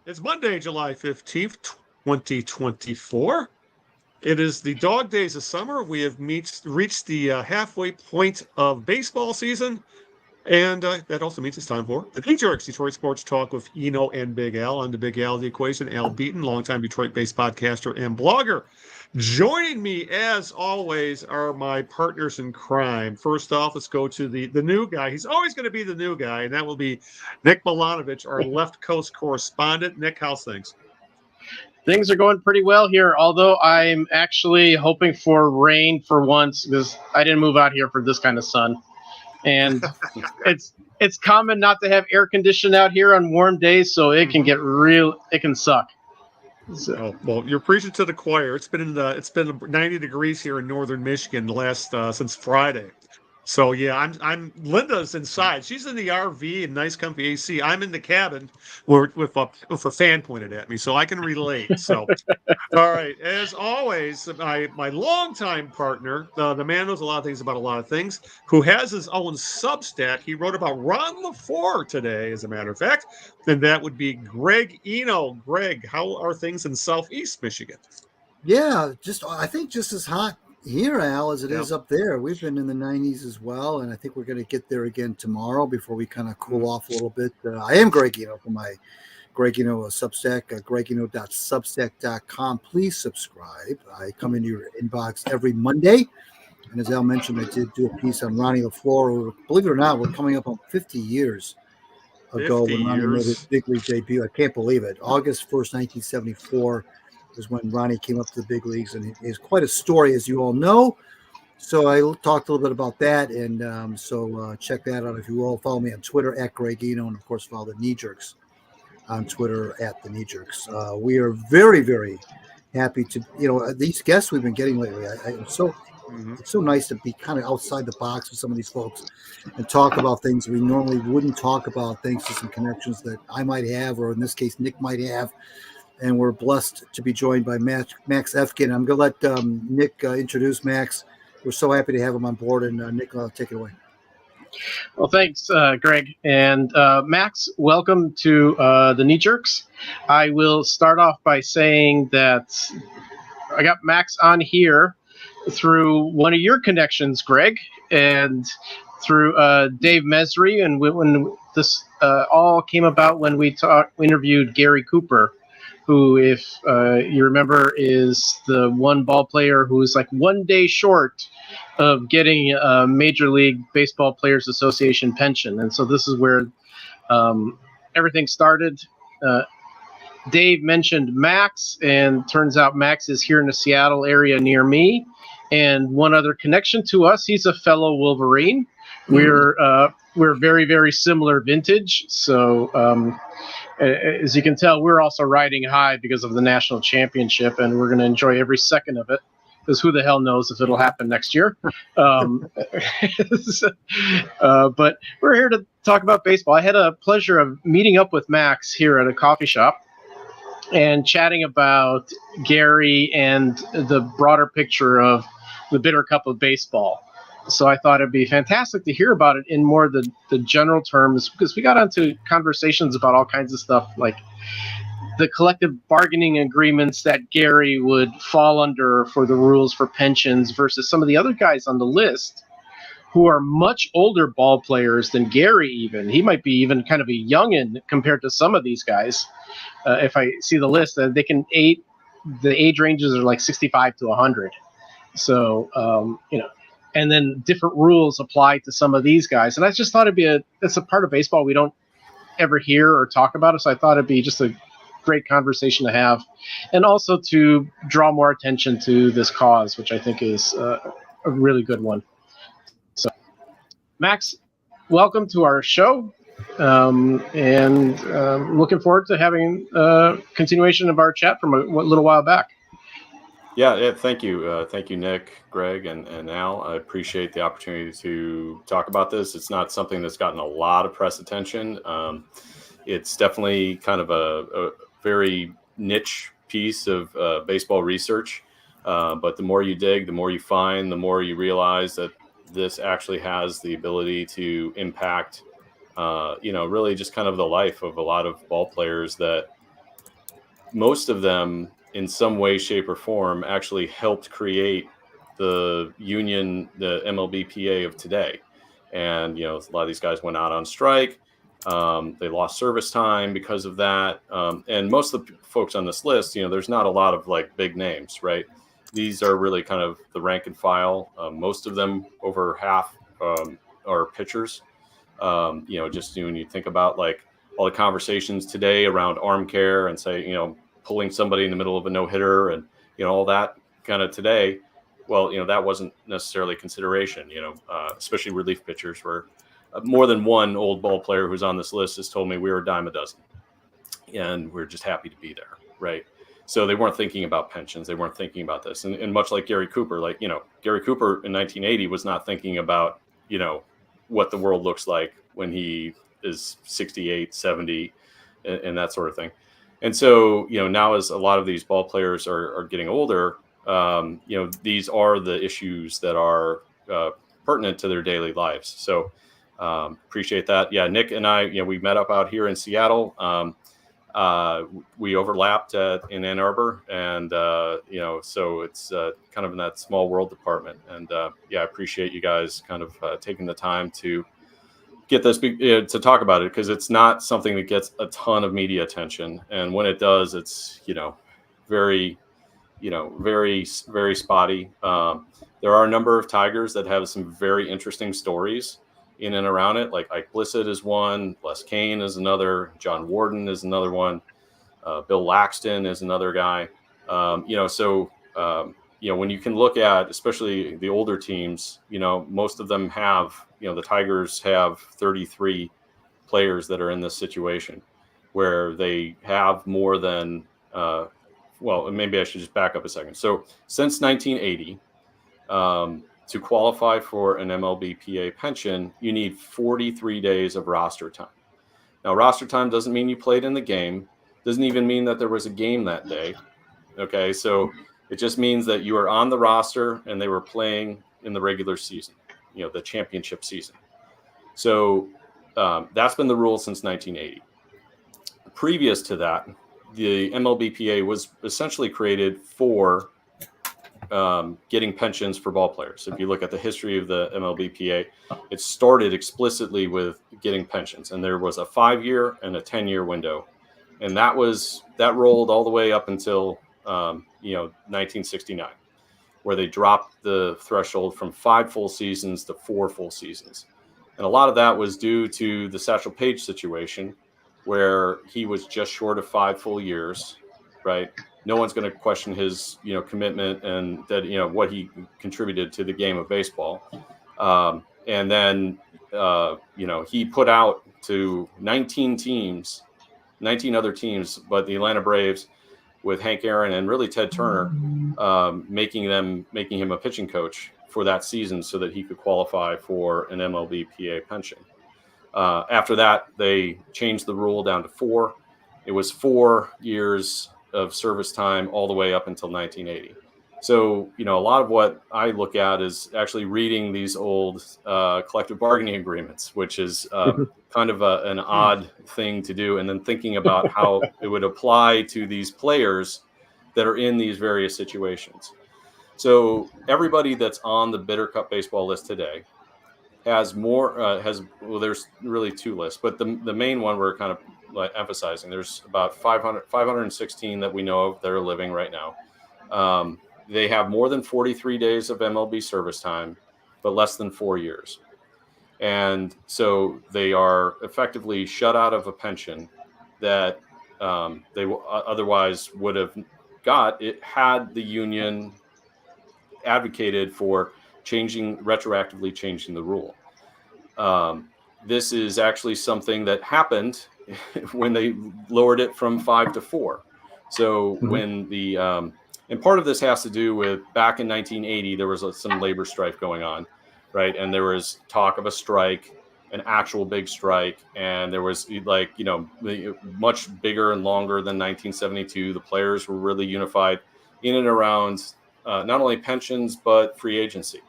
It's Monday, July 15th, 2024. It is the dog days of summer. We have reached the halfway point of baseball season. And that also means it's time for the Knee-Jerks, Detroit Sports Talk with Eno and Big Al. On the Big Al, the equation, Al Beaton, longtime Detroit-based podcaster and blogger. Joining me, as always, are my partners in crime. First off, let's go to the new guy. He's always going to be the new guy, and that will be Nick Milanovich, our left coast correspondent. Nick, how's things? Things are going pretty well here, although I'm actually hoping for rain for once because I didn't move out here for this kind of sun. And it's common not to have air conditioning out here on warm days, so it can get it can suck. So. Oh, well, you're preaching to the choir. It's been 90 degrees here in northern Michigan the last since Friday. So yeah, I'm Linda's inside. She's in the RV and nice comfy AC. I'm in the cabin with a fan pointed at me, so I can relate. So, all right. As always, my longtime partner, the man knows a lot of things about a lot of things, who has his own Substack. He wrote about Ron LaFleur today, as a matter of fact, and that would be Greg Eno. Greg, how are things in Southeast Michigan? Yeah, I think just as hot here, Al, as it is up there. We've been in the 90s as well, and I think we're going to get there again tomorrow before we kind of cool off a little bit. I am Greg Eno from my Greg Eno Substack, gregeno.substack.com. Please subscribe. I come into your inbox every Monday, and as Al mentioned, I did do a piece on Ronnie LaFleur. Believe it or not, we're coming up on 50 years ago when Ronnie made his big league debut. I can't believe it. August 1st, 1974. Was when Ronnie came up to the big leagues, and it's quite a story, as you all know. So I talked a little bit about that, and so check that out if you will. Follow me on Twitter at Greg Eno, and of course follow the Knee-Jerks on Twitter at the Knee-Jerks. We are very, very happy to, these guests we've been getting lately. It's so nice to be kind of outside the box with some of these folks and talk about things we normally wouldn't talk about, thanks to some connections that I might have, or in this case Nick might have. And we're blessed to be joined by Max Effgen. I'm going to let Nick introduce Max. We're so happy to have him on board. And Nick, take it away. Well, thanks, Greg. And Max, welcome to the Knee-Jerks. I will start off by saying that I got Max on here through one of your connections, Greg, and through Dave Mesry. And when this all came about when we interviewed Gary Cooper, who, if you remember, is the one ball player who is like 1 day short of getting a Major League Baseball Players Association pension. And so this is where everything started. Dave mentioned Max, and turns out Max is here in the Seattle area near me. And one other connection to us, he's a fellow Wolverine. We're very, very similar vintage. So as you can tell, we're also riding high because of the national championship, and we're going to enjoy every second of it, because who the hell knows if it'll happen next year. But we're here to talk about baseball. I had a pleasure of meeting up with Max here at a coffee shop and chatting about Gary and the broader picture of the bitter cup of baseball. So I thought it'd be fantastic to hear about it in more the general terms, because we got into conversations about all kinds of stuff, like the collective bargaining agreements that Gary would fall under for the rules for pensions versus some of the other guys on the list who are much older ball players than Gary even. He might be even kind of a youngin' compared to some of these guys. If I see the list, the age ranges are like 65 to 100. So, and then different rules apply to some of these guys. And I just thought it's a part of baseball we don't ever hear or talk about it. So I thought it'd be just a great conversation to have, and also to draw more attention to this cause, which I think is a really good one. So Max, welcome to our show. And looking forward to having a continuation of our chat from a little while back. Yeah, thank you. Thank you, Nick, Greg, and Al. I appreciate the opportunity to talk about this. It's not something that's gotten a lot of press attention. It's definitely kind of a very niche piece of baseball research. But the more you dig, the more you find, the more you realize that this actually has the ability to impact, really just kind of the life of a lot of ball players that most of them in some way, shape, or form actually helped create the union, the MLBPA of today. And, a lot of these guys went out on strike. They lost service time because of that. And most of the folks on this list, there's not a lot of like big names, right? These are really kind of the rank and file. Most of them, over half, are pitchers. Just when you think about like all the conversations today around arm care and say, pulling somebody in the middle of a no-hitter and, all that kind of today. Well, that wasn't necessarily consideration, especially relief pitchers, where more than one old ball player who's on this list has told me we were a dime a dozen and we're just happy to be there. Right. So they weren't thinking about pensions. They weren't thinking about this. And much like Gary Cooper, Gary Cooper in 1980 was not thinking about, what the world looks like when he is 68, 70 and that sort of thing. And so, now as a lot of these ball players are getting older, these are the issues that are pertinent to their daily lives. So appreciate that. Yeah, Nick and I, we met up out here in Seattle. We overlapped in Ann Arbor, and so it's kind of in that small world department. And I appreciate you guys kind of taking the time to get this to talk about it, because it's not something that gets a ton of media attention, and when it does, it's very very, very spotty. There are a number of Tigers that have some very interesting stories in and around it. Like Ike Blissett is one, Les Kane is another, John Warden is another one, Bill Laxton is another guy. When you can look at, especially the older teams, most of them have, the Tigers have 33 players that are in this situation where they have more than, maybe I should just back up a second. So since 1980, to qualify for an MLBPA pension, you need 43 days of roster time. Now, roster time doesn't mean you played in the game. Doesn't even mean that there was a game that day. Okay, so it just means that you are on the roster and they were playing in the regular season, the championship season. So that's been the rule since 1980. Previous to that, the MLBPA was essentially created for getting pensions for ball players. If you look at the history of the MLBPA, it started explicitly with getting pensions, and there was a 5-year and a 10-year window, and that rolled all the way up until 1969, where they dropped the threshold from 5 full seasons to 4 full seasons, and a lot of that was due to the Satchel Paige situation, where he was just short of 5 full years, right? No one's going to question his, commitment and that, what he contributed to the game of baseball. And then, he put out to 19 other teams, but the Atlanta Braves with Hank Aaron and really Ted Turner, making him a pitching coach for that season so that he could qualify for an MLBPA pension. After that, they changed the rule down to 4. It was 4 years of service time all the way up until 1980. So, a lot of what I look at is actually reading these old collective bargaining agreements, which is kind of an odd thing to do. And then thinking about how it would apply to these players that are in these various situations. So everybody that's on the Bitter Cup baseball list today has more, there's really 2 lists, but the main one we're kind of emphasizing, there's about 516 that we know of that are living right now. They have more than 43 days of MLB service time, but less than 4 years. And so they are effectively shut out of a pension that they otherwise would have got it had the union advocated for retroactively changing the rule. This is actually something that happened when they lowered it from 5 to 4. So when and part of this has to do with back in 1980, there was some labor strife going on, right? And there was talk of a strike, an actual big strike. And there was much bigger and longer than 1972. The players were really unified in and around not only pensions, but free agency,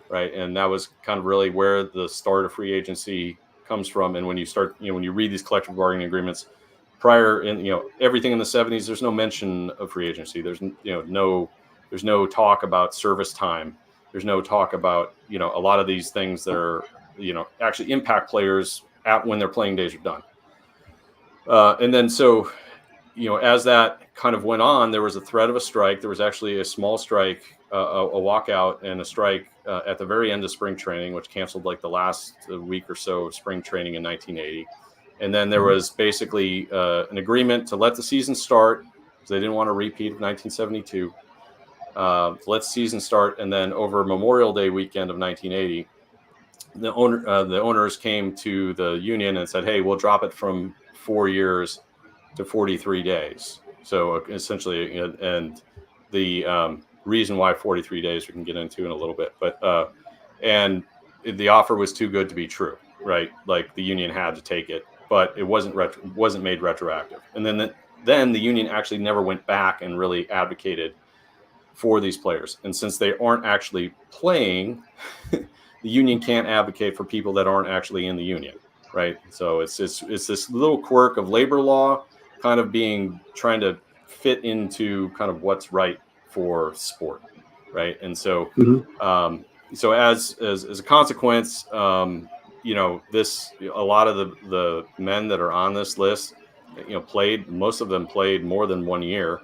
right? And that was kind of really where the start of free agency comes from. And when you start, when you read these collective bargaining agreements, prior in, everything in the 70s, there's no mention of free agency. There's, there's no talk about service time. There's no talk about, a lot of these things that are, actually impact players when their playing days are done. And then, so, as that kind of went on, there was a threat of a strike. There was actually a small strike, a walkout and a strike at the very end of spring training, which canceled like the last week or so of spring training in 1980. And then there was basically an agreement to let the season start because they didn't want a repeat of 1972. Let the season start, and then over Memorial Day weekend of 1980, the owners came to the union and said, "Hey, we'll drop it from 4 years to 43 days." So essentially, and the reason why 43 days we can get into in a little bit, but and the offer was too good to be true, right? Like the union had to take it, but it wasn't made retroactive. And then the union actually never went back and really advocated for these players. And since they aren't actually playing, the union can't advocate for people that aren't actually in the union, right? So it's this little quirk of labor law kind of trying to fit into kind of what's right for sport, right? And so so as a consequence, this, a lot of the men that are on this list, most of them played more than 1 year.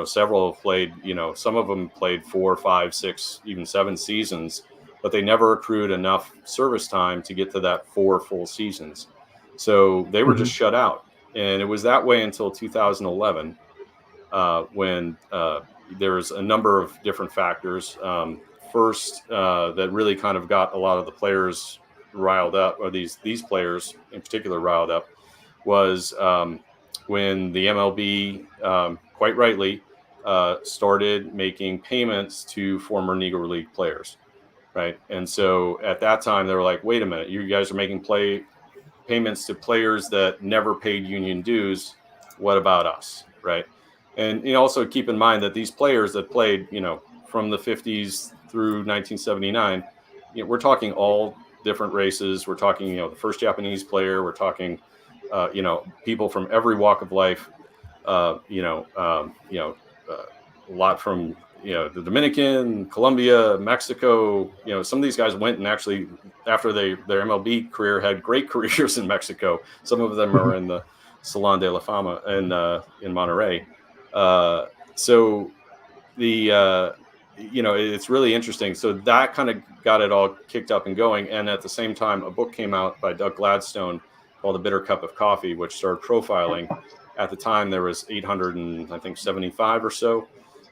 Several have played, some of them played 4, 5, 6, even 7 seasons, but they never accrued enough service time to get to that 4 full seasons. So they were just shut out. And it was that way until 2011, when there was a number of different factors. First, that really kind of got a lot of the players riled up, or these players in particular riled up, was when the MLB, quite rightly, started making payments to former Negro League players, right? And so at that time, they were like, wait a minute, you guys are making payments to players that never paid union dues. What about us, right? And also keep in mind that these players that played, from the 50s through 1979, we're talking all different races. We're talking, the first Japanese player. We're talking, people from every walk of life. A lot from the Dominican, Colombia, Mexico. Some of these guys went and actually, after their MLB career, had great careers in Mexico. Some of them are in the Salon de la Fama in Monterrey. So the it's really interesting. So that kind of got it all kicked up and going. And at the same time, a book came out by Doug Gladstone called The Bitter Cup of Coffee, which started profiling. At the time, there was 875 or so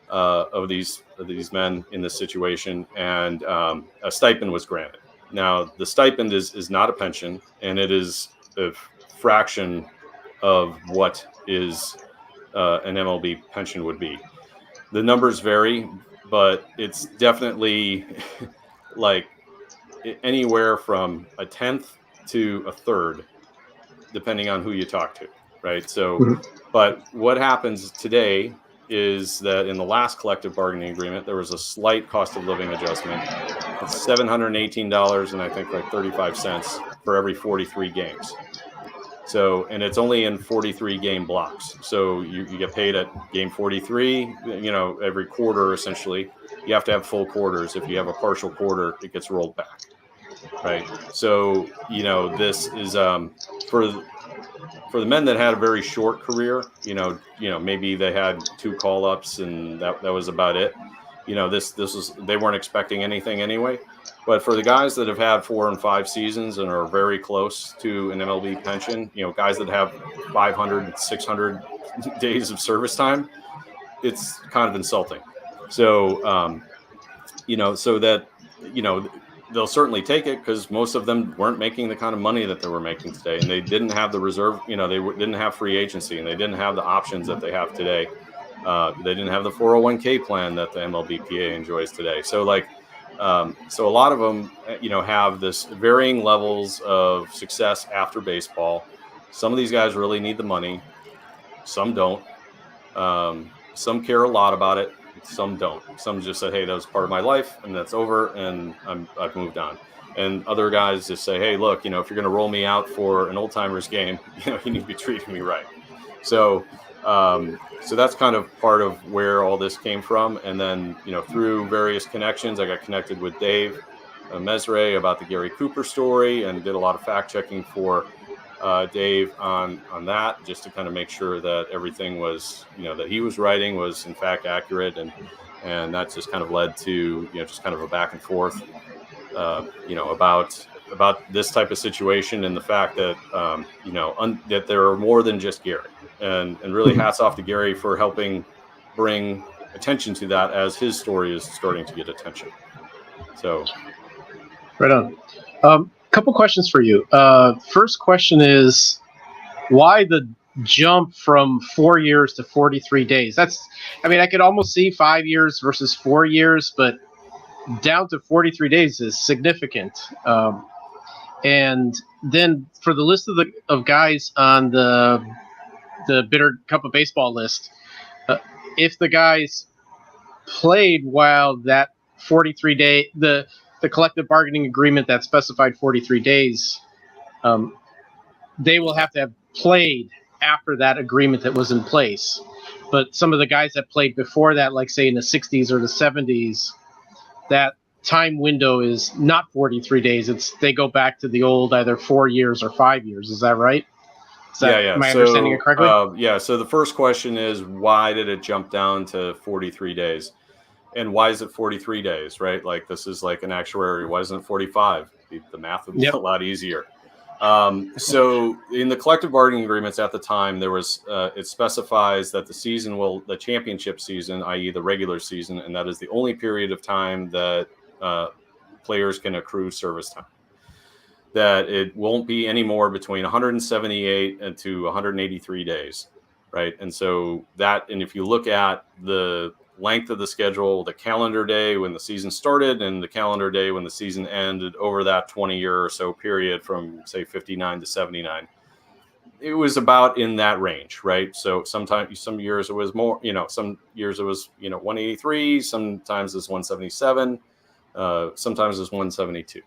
of these men in this situation, and a stipend was granted. Now, the stipend is not a pension, and it is a fraction of what is an MLB pension would be. The numbers vary, but it's definitely like anywhere from a tenth to a third, depending on who you talk to, right? So, but what happens today is that in the last collective bargaining agreement, there was a slight cost of living adjustment. It's $718 and I think like 35 cents for every 43 games. So, and it's only in 43 game blocks. So you get paid at game 43, every quarter, essentially. You have to have full quarters. If you have a partial quarter, it gets rolled back. Right. So, this is, for the men that had a very short career, maybe they had 2 call-ups and that was about it. This was, they weren't expecting anything anyway. But for the guys that have had 4 and 5 seasons and are very close to an MLB pension, guys that have 500, 600 days of service time, it's kind of insulting. So, so that, they'll certainly take it because most of them weren't making the kind of money that they were making today. And they didn't have the reserve, they didn't have free agency, and they didn't have the options that they have today. They didn't have the 401k plan that the MLBPA enjoys today. So so a lot of them, have this varying levels of success after baseball. Some of these guys really need the money. Some don't. Some care a lot about it. Some don't. Some just said, hey, that was part of my life and that's over and I've moved on. and other guys just say, hey, look, if you're going to roll me out for an old timers game, you need to be treating me right. So so that's kind of part of where all this came from. And then through various connections, I got connected with Dave Mesre about the Gary Cooper story, and did a lot of fact checking for Dave on that, just to kind of make sure that everything was, that he was writing was in fact accurate, and that just kind of led to just kind of a back and forth, about this type of situation, and the fact that that there are more than just Gary, and really hats off to Gary for helping bring attention to that as his story is starting to get attention. So, right on. Couple questions for you. First question is, why the jump from 4 years to 43 days? I could almost see 5 years versus 4 years, but down to 43 days is significant. And then for the list of guys on the Bitter Cup of Baseball list, if the guys played while that 43 day, the collective bargaining agreement that specified 43 days, they will have to have played after that agreement that was in place. But some of the guys that played before that, like say in the 60s or the 70s, that time window is not 43 days. They go back to the old either 4 years or 5 years. Is that right? Yeah. Am I understanding it correctly? So the first question is, why did it jump down to 43 days? And why is it 43 days, right? Like, this is like an actuary. Why isn't it 45? The math would be a lot easier. So in the collective bargaining agreements at the time, there was, it specifies that the championship season, i.e. the regular season, and that is the only period of time that players can accrue service time, that it won't be any more between 178 and to 183 days, right? And so and if you look at the length of the schedule, the calendar day when the season started and the calendar day when the season ended, over that 20-year or so period from say 59 to 79, it was about in that range, right? So some years it was more, some years it was 183, sometimes it's 177, sometimes it's 172.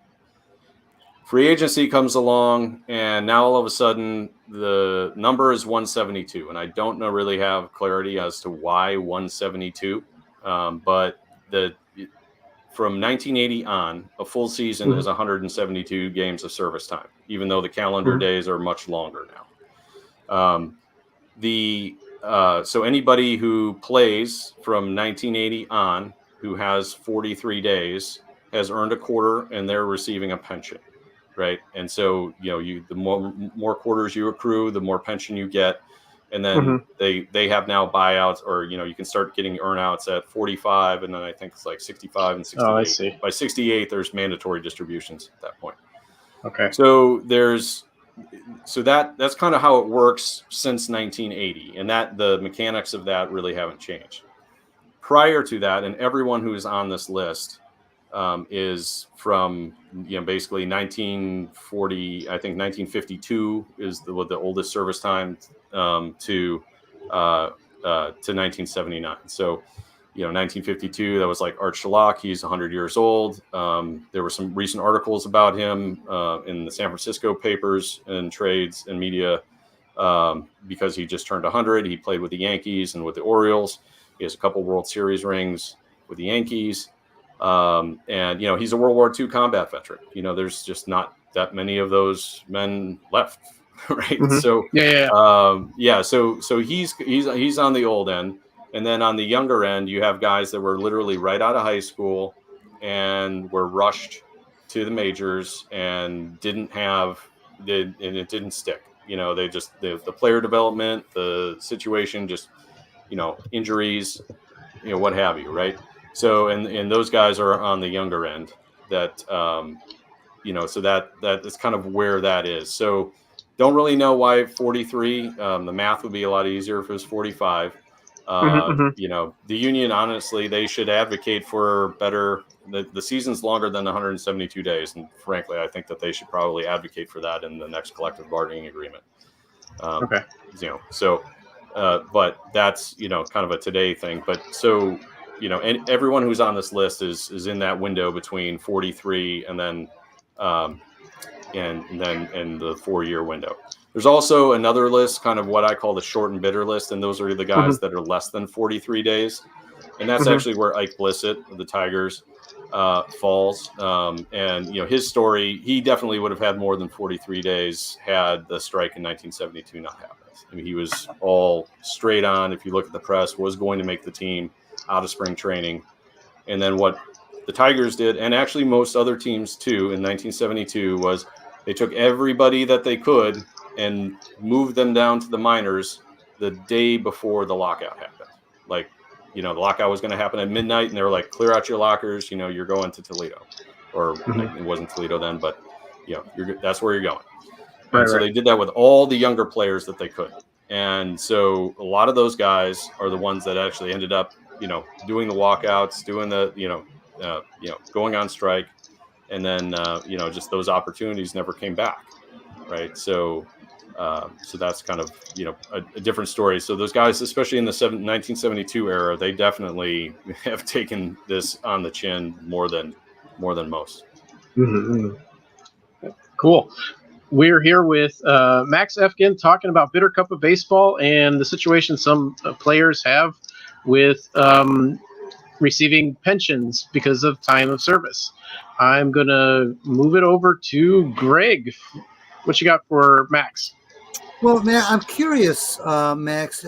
Free agency comes along, and now all of a sudden the number is 172, and I don't really have clarity as to why 172. But from 1980 on, a full season is 172 games of service time, even though the calendar days are much longer now. So anybody who plays from 1980 on, who has 43 days, has earned a quarter, and they're receiving a pension. Right. And so, the more quarters you accrue, the more pension you get. And then they have now buyouts, or, you can start getting earnouts at 45. And then I think it's like 65 and 68. Oh, I see. By 68, there's mandatory distributions at that point. Okay. So that's kind of how it works since 1980. And that the mechanics of that really haven't changed. Prior to that, and everyone who is on this list is from basically 1940. I think 1952 is the oldest service time to 1979. So 1952, that was like Art Sherlock. He's 100 years old. There were some recent articles about him in the San Francisco papers and trades and media because he just turned 100. He played with the Yankees and with the Orioles. He has a couple World Series rings with the Yankees. And he's a World War II combat veteran. There's just not that many of those men left, right? So so he's on the old end, and then on the younger end, you have guys that were literally right out of high school and were rushed to the majors and and it didn't stick. They just the player development, the situation, just injuries, what have you, right? So, and those guys are on the younger end that, so that is kind of where that is. So don't really know why 43, the math would be a lot easier if it was 45. The union, honestly, they should advocate for better, the season's longer than 172 days. And frankly, I think that they should probably advocate for that in the next collective bargaining agreement. But that's, kind of a today thing. But so, and everyone who's on this list is in that window between 43 and then and then in the 4-year window. There's also another list, kind of what I call the short and bitter list, and those are the guys that are less than 43 days. And that's actually where Ike Blissett of the Tigers falls. And, his story, he definitely would have had more than 43 days had the strike in 1972 not happened. I mean, he was all straight on, if you look at the press, was going to make the team out of spring training. And then what the Tigers did, and actually most other teams too, in 1972 was they took everybody that they could and moved them down to the minors the day before the lockout happened. Like, the lockout was going to happen at midnight, and they were like, clear out your lockers, you're going to Toledo. Or it wasn't Toledo then, but, that's where you're going. And so they did that with all the younger players that they could. And so a lot of those guys are the ones that actually ended up, doing the walkouts, doing the, going on strike. And then, just those opportunities never came back. Right. So that's kind of, a different story. So those guys, especially in the 1972 era, they definitely have taken this on the chin more than most. Cool. We're here with Max Effgen talking about Bitter Cup of Baseball and the situation some players have with receiving pensions because of time of service. I'm going to move it over to Greg. What you got for Max? Well, man, I'm curious, Max.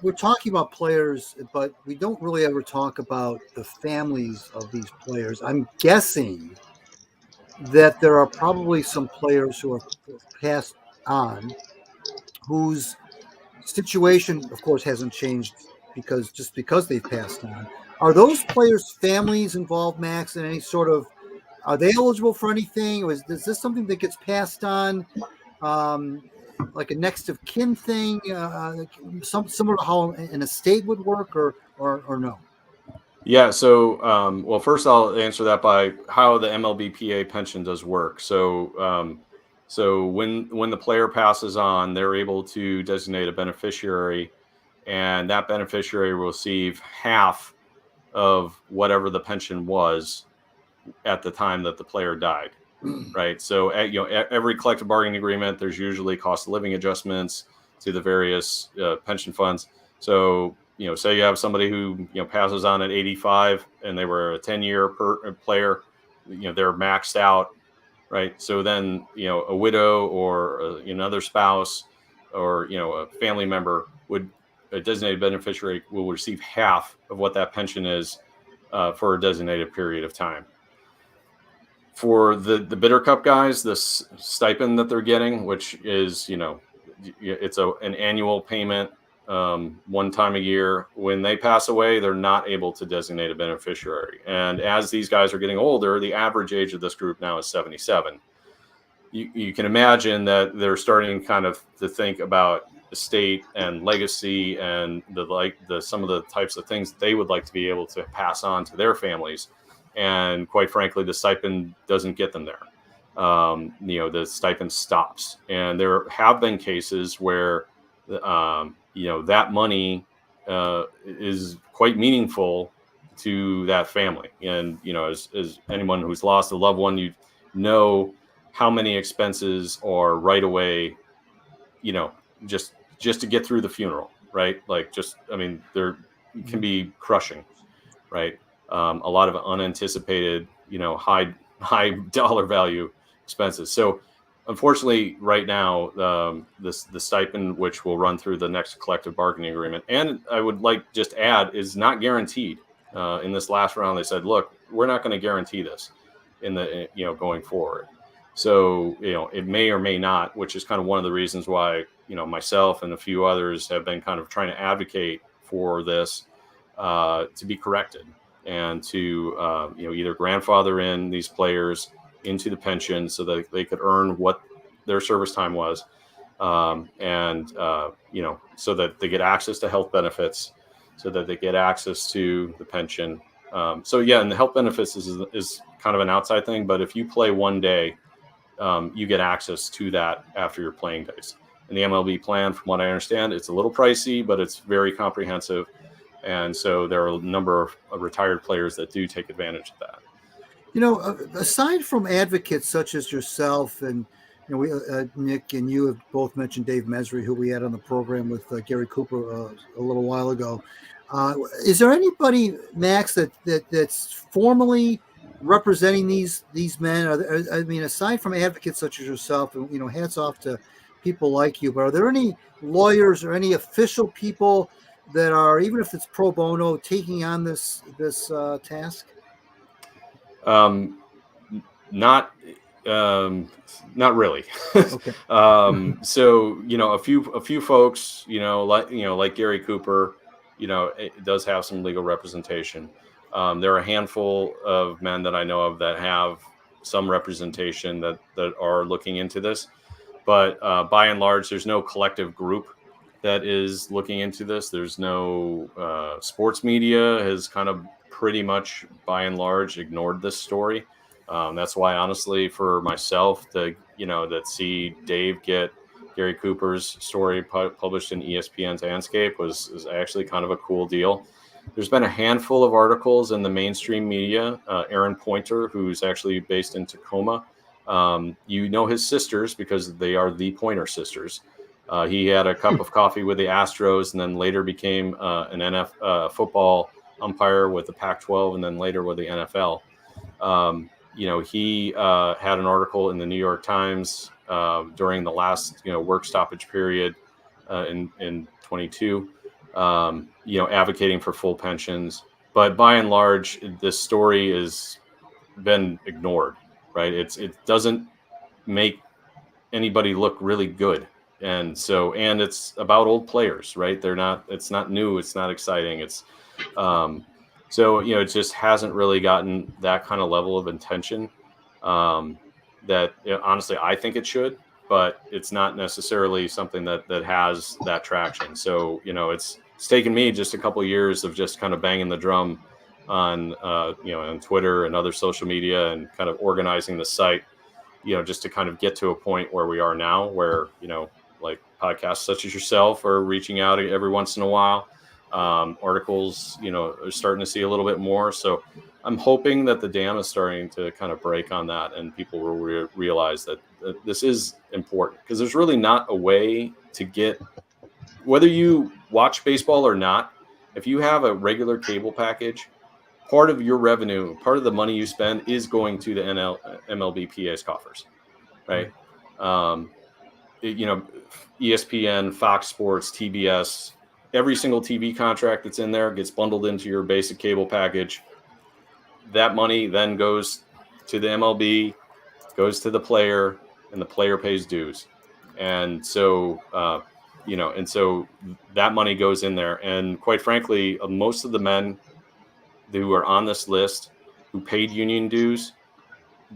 We're talking about players, but we don't really ever talk about the families of these players. I'm guessing that there are probably some players who are passed on whose situation, of course, hasn't changed because they've passed on. Are those players' families involved, Max, in any sort of, are they eligible for anything? Or is this something that gets passed on, like a next of kin thing, similar to how an estate would work, or no? Yeah. So, well, first I'll answer that by how the MLBPA pension does work. So, when the player passes on, they're able to designate a beneficiary, and that beneficiary will receive half of whatever the pension was at the time that the player died. Right. So, every collective bargaining agreement, there's usually cost of living adjustments to the various pension funds. So, say you have somebody who, passes on at 85 and they were a 10-year player, they're maxed out, right? So then, a widow or another spouse or, a family member a designated beneficiary will receive half of what that pension is for a designated period of time. For the Bitter Cup guys, this stipend that they're getting, which is, it's an annual payment, one time a year. When they pass away, they're not able to designate a beneficiary. And as these guys are getting older, the average age of this group now is 77. You can imagine that they're starting kind of to think about estate and legacy and some of the types of things they would like to be able to pass on to their families. And quite frankly, the stipend doesn't get them there. The stipend stops. And there have been cases where, that money is quite meaningful to that family. And, as anyone who's lost a loved one, you know how many expenses are right away, just to get through the funeral, right? There can be crushing, right? A lot of unanticipated, high dollar value expenses. So unfortunately, right now, the stipend, which will run through the next collective bargaining agreement, and I would like just add, is not guaranteed. In this last round, they said, look, we're not going to guarantee this in the, going forward. So, it may or may not, which is kind of one of the reasons why, myself and a few others have been kind of trying to advocate for this to be corrected and to, either grandfather in these players into the pension so that they could earn what their service time was. So that they get access to health benefits, so that they get access to the pension. And the health benefits is kind of an outside thing, but if you play one day, you get access to that after your playing days. And the MLB plan, from what I understand, it's a little pricey, but it's very comprehensive. And so there are a number of retired players that do take advantage of that. Aside from advocates such as yourself and we Nick and you have both mentioned Dave Mesry, who we had on the program with Gary Cooper a little while ago. Is there anybody, Max, that's formally representing these men? Aside from advocates such as yourself, and hats off to people like you, but are there any lawyers or any official people that are, even if it's pro bono, taking on this task? Not really. Okay. So a few folks, like Gary Cooper, it does have some legal representation. There are a handful of men that I know of that have some representation that are looking into this, but by and large, there's no collective group that is looking into this. There's no sports media has kind of pretty much by and large ignored this story. That's why, honestly, for myself, that see Dave get Gary Cooper's story published in ESPN's Landscape was actually kind of a cool deal. There's been a handful of articles in the mainstream media. Aaron Pointer, who's actually based in Tacoma, his sisters because they are the Pointer sisters. He had a cup of coffee with the Astros and then later became an NFL football umpire with the Pac-12 and then later with the NFL. He had an article in the New York Times during the last, work stoppage period in 22, advocating for full pensions. But by and large, this story has been ignored, right? It doesn't make anybody look really good. And it's about old players, right? It's not new. It's not exciting. It just hasn't really gotten that kind of level of attention that honestly, I think it should, but it's not necessarily something that has that traction. So, it's taken me just a couple of years of just kind of banging the drum on Twitter and other social media and kind of organizing the site, just to kind of get to a point where we are now where, like podcasts such as yourself are reaching out every once in a while. Articles, are starting to see a little bit more. So I'm hoping that the dam is starting to kind of break on that and people will realize that this is important because there's really not a way to get, whether you watch baseball or not, if you have a regular cable package, part of your revenue, part of the money you spend is going to the MLBPA's coffers, right? ESPN, Fox Sports, TBS, every single TV contract that's in there gets bundled into your basic cable package. That money then goes to the MLB, goes to the player, and the player pays dues. And so, so that money goes in there. And quite frankly, most of the men who are on this list who paid union dues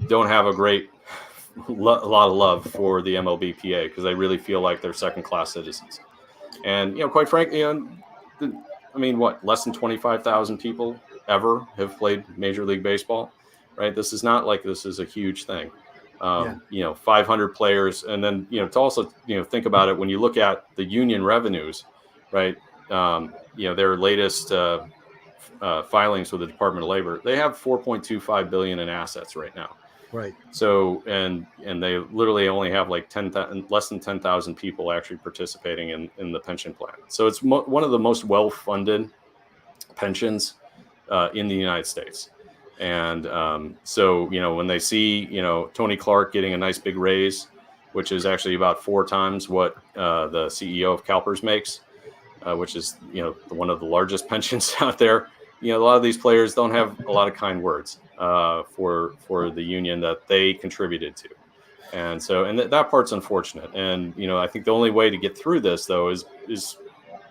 don't have a great a lot of love for the MLBPA because they really feel like they're second-class citizens. And, quite frankly, less than 25,000 people ever have played Major League Baseball, right? This is not like this is a huge thing. 500 players. And then, to also, think about it when you look at the union revenues, right? Their latest filings with the Department of Labor, they have $4.25 billion in assets right now. Right. So, and they literally only have like less than 10,000 people actually participating in the pension plan. So it's one of the most well-funded pensions in the United States. And when they see, Tony Clark getting a nice big raise, which is actually about 4 times what the CEO of CalPERS makes, which is, one of the largest pensions out there. A lot of these players don't have a lot of kind words for the union that they contributed to. And so, that part's unfortunate. And, I think the only way to get through this, though, is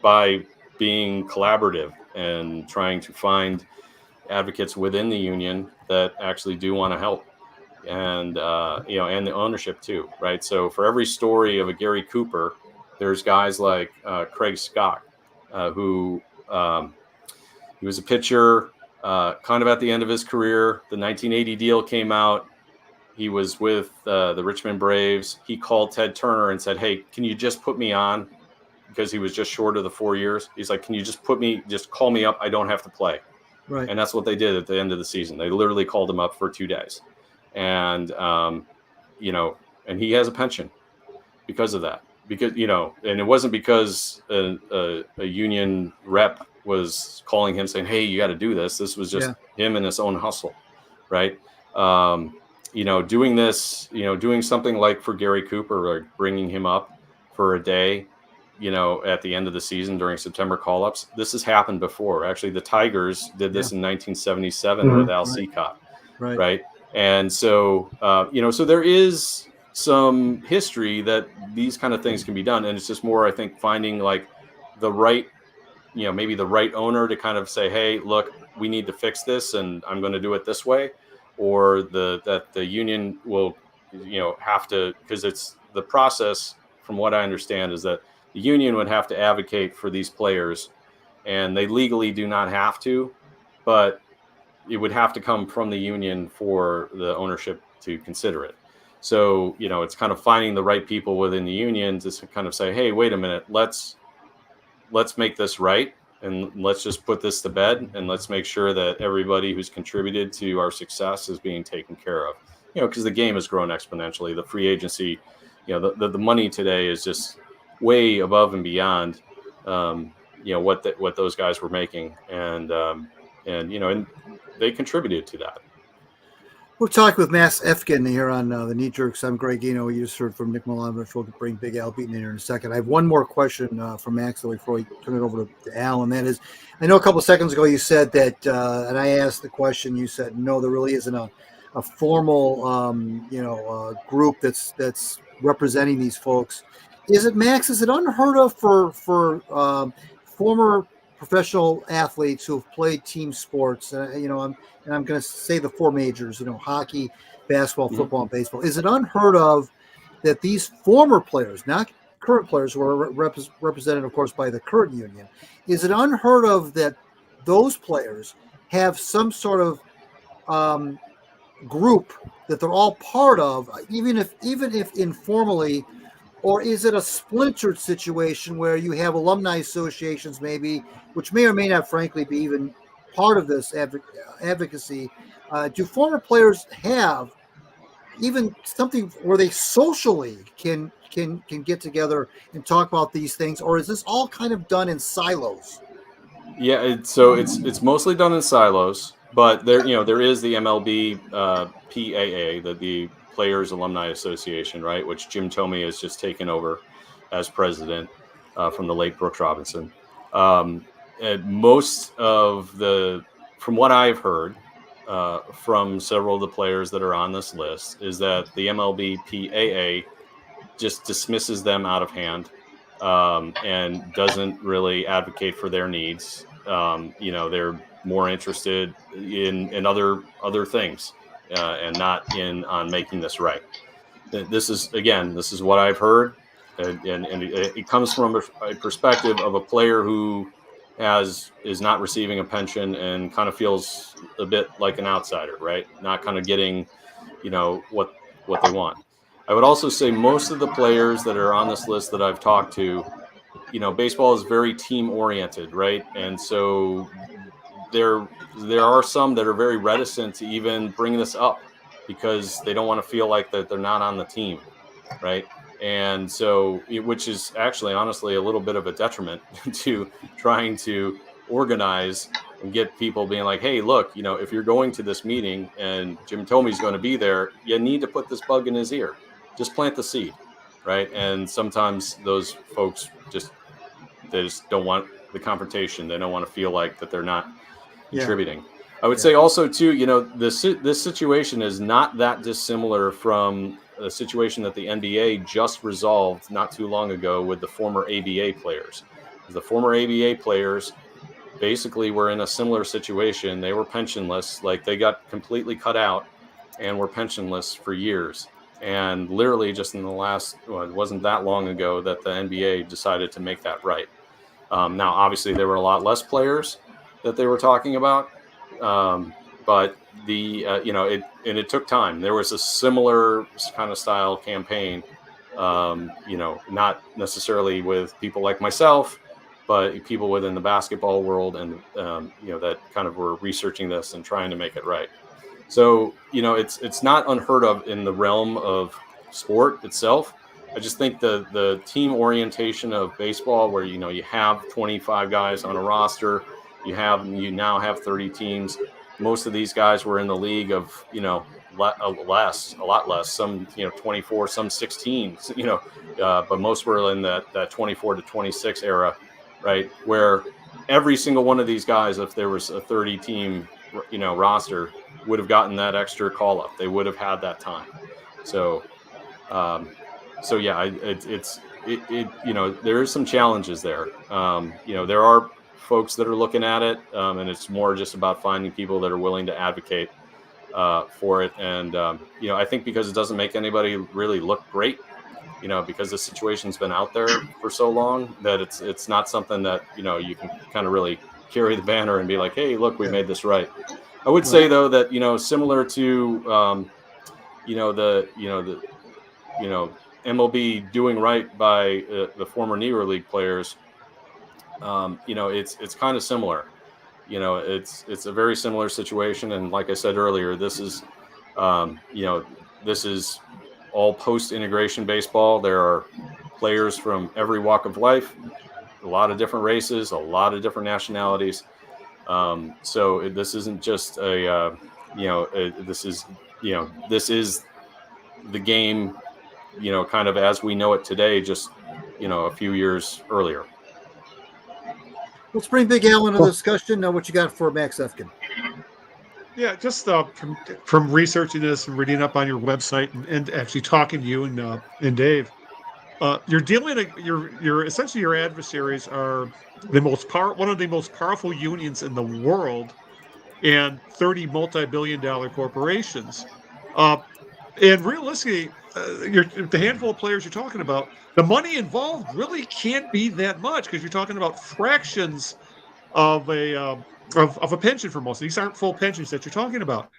by being collaborative and trying to find advocates within the union that actually do want to help. And, and the ownership, too. Right. So for every story of a Gary Cooper, there's guys like Craig Scott, who he was a pitcher kind of at the end of his career. The 1980 deal came out. He was with the Richmond Braves. He called Ted Turner and said, "Hey, can you just put me on?" Because he was just short of the 4 years. He's like, "Can you just call me up? I don't have to play." Right. And that's what they did at the end of the season. They literally called him up for 2 days. And, and he has a pension because of that. Because, and it wasn't because a union rep was calling him saying, hey, you got to do this. This was just him and his own hustle. Right. Doing this, doing something like for Gary Cooper, like bringing him up for a day, at the end of the season during September call-ups. This has happened before. Actually, the Tigers did this in 1977 with Al Seacott. Right. And so, so there is some history that these kind of things can be done. And it's just more, I think, finding like the right, maybe the right owner to kind of say, hey, look, we need to fix this and I'm going to do it this way. Or that the union will, have to, because it's the process, from what I understand, is that the union would have to advocate for these players, and they legally do not have to, but it would have to come from the union for the ownership to consider it. So, it's kind of finding the right people within the union to kind of say, hey, wait a minute, let's make this right. And let's just put this to bed, and let's make sure that everybody who's contributed to our success is being taken care of. Because the game has grown exponentially. The free agency, the money today is just way above and beyond, what those guys were making, and they contributed to that. We're talking with Max Effgen here on the Knee Jerks. I'm Greg Eno. You just heard from Nick Milanovich. We'll bring Big Al Beaton in here in a second. I have one more question from Max before we turn it over to Al, and that is, I know a couple of seconds ago you said that, and I asked the question, you said, no, there really isn't a formal, group that's representing these folks. Is it, Max, is it unheard of for former professional athletes who have played team sports, I'm going to say the four majors, hockey, basketball, football, and baseball. Is it unheard of that these former players, not current players who are represented, of course, by the current union, is it unheard of that those players have some sort of group that they're all part of, even if informally? Or is it a splintered situation where you have alumni associations maybe, which may or may not, frankly, be even part of this advocacy? Do former players have even something where they socially can get together and talk about these things, or is this all kind of done in silos? Yeah, it's mostly done in silos, but there is the MLBPAA, the Players Alumni Association, right, which Jim Thome has just taken over as president from the late Brooks Robinson. And most of from what I've heard from several of the players that are on this list, is that the MLBPAA just dismisses them out of hand and doesn't really advocate for their needs. They're more interested in other things. And not on making this right. This is what I've heard, and it comes from a perspective of a player who is not receiving a pension and kind of feels a bit like an outsider, right? Not kind of getting, what they want. I would also say most of the players that are on this list that I've talked to, baseball is very team oriented, right? And so there are some that are very reticent to even bring this up because they don't want to feel like that they're not on the team, right? And so, which is actually, honestly, a little bit of a detriment to trying to organize and get people being like, hey, look, if you're going to this meeting and Jim Thome's going to be there, you need to put this bug in his ear. Just plant the seed, right? And sometimes those folks they just don't want the confrontation. They don't want to feel like that they're not contributing. I would say also too, this situation is not that dissimilar from a situation that the NBA just resolved not too long ago with the former ABA players. The former ABA players basically were in a similar situation. They were pensionless, like they got completely cut out and were pensionless for years. And literally just in the last, it wasn't that long ago that the NBA decided to make that right. Now, obviously, there were a lot less players that they were talking about, but it took time. There was a similar kind of style campaign, not necessarily with people like myself, but people within the basketball world and, that kind of were researching this and trying to make it right. So, it's not unheard of in the realm of sport itself. I just think the team orientation of baseball, where, you have 25 guys on a roster, you now have 30 teams. Most of these guys were in the league of, a lot less, some, 24, some 16, but most were in that 24 to 26 era, right? Where every single one of these guys, if there was a 30 team, roster, would have gotten that extra call up. They would have had that time. So, yeah, there is some challenges there. There are folks that are looking at it, and it's more just about finding people that are willing to advocate for it. And, I think because it doesn't make anybody really look great, because the situation's been out there for so long that it's not something that, you can kind of really carry the banner and be like, hey, look, we made this right. I would say, though, that, similar to, MLB doing right by the former Negro League players, it's kind of similar. It's a very similar situation. And like I said earlier, this is all post-integration baseball. There are players from every walk of life, a lot of different races, a lot of different nationalities. So this isn't just this is the game, kind of as we know it today, just, a few years earlier. Let's bring Big Al into the discussion. What you got for Max Effgen? Yeah, just from researching this and reading up on your website and actually talking to you and Dave, you're essentially, your adversaries are one of the most powerful unions in the world, and 30 multi-billion-dollar corporations. And realistically, the handful of players you're talking about, the money involved really can't be that much, because you're talking about fractions of a pension for most. These aren't full pensions that you're talking about.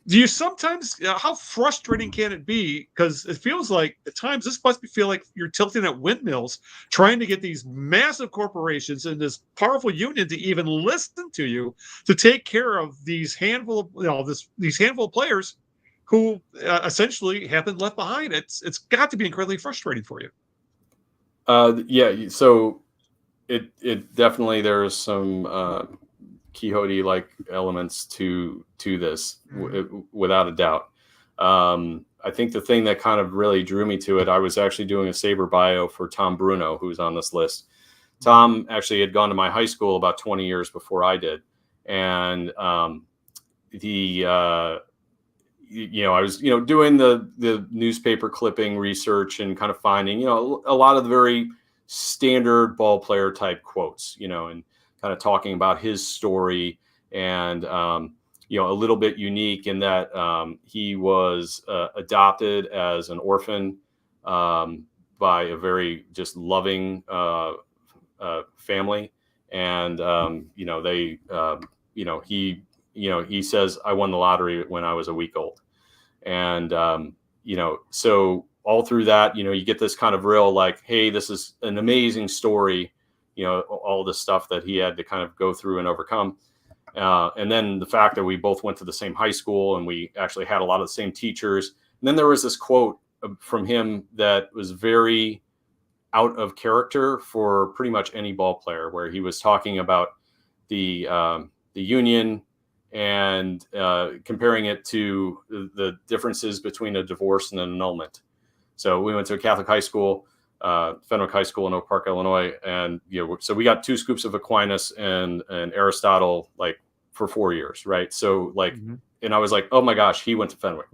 Do you sometimes, how frustrating can it be? Because it feels like at times this must feel like you're tilting at windmills, trying to get these massive corporations and this powerful union to even listen to you, to take care of these handful of players who essentially have been left behind. It's got to be incredibly frustrating for you. Yeah. So it definitely, there's some Quixote-like elements to this, without a doubt. I think the thing that kind of really drew me to it, I was actually doing a Sabre bio for Tom Bruno, who's on this list. Tom actually had gone to my high school about 20 years before I did. And I was, doing the newspaper clipping research and kind of finding, a lot of the very standard ball player type quotes, and kind of talking about his story, and, a little bit unique in that he was adopted as an orphan by a very just loving family. And, he says, I won the lottery when I was a week old. And, so all through that, you get this kind of real, like, hey, this is an amazing story, all the stuff that he had to kind of go through and overcome. And then the fact that we both went to the same high school and we actually had a lot of the same teachers. And then there was this quote from him that was very out of character for pretty much any ball player, where he was talking about the union and comparing it to the differences between a divorce and an annulment. So we went to a Catholic high school, Fenwick High School in Oak Park, Illinois. And, so we got 2 scoops of Aquinas and Aristotle, like, for 4 years. Right. So, like, and I was like, oh my gosh, he went to Fenwick.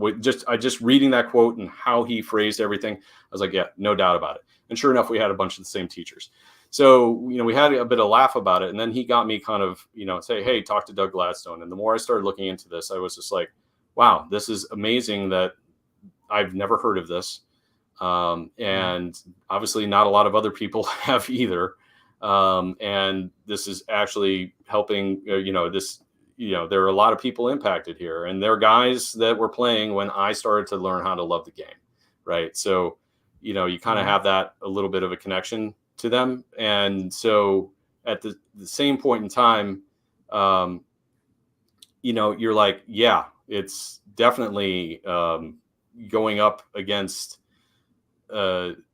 I just reading that quote and how he phrased everything, I was like, yeah, no doubt about it. And sure enough, we had a bunch of the same teachers. So, we had a bit of laugh about it. And then he got me kind of, say, hey, talk to Doug Gladstone. And the more I started looking into this, I was just like, wow, this is amazing that I've never heard of this. And obviously not a lot of other people have either. And this is actually helping, there are a lot of people impacted here, and they're guys that were playing when I started to learn how to love the game. Right. So, you kind of have that a little bit of a connection to them. And so at the same point in time, you're like, yeah, it's definitely going up against, obviously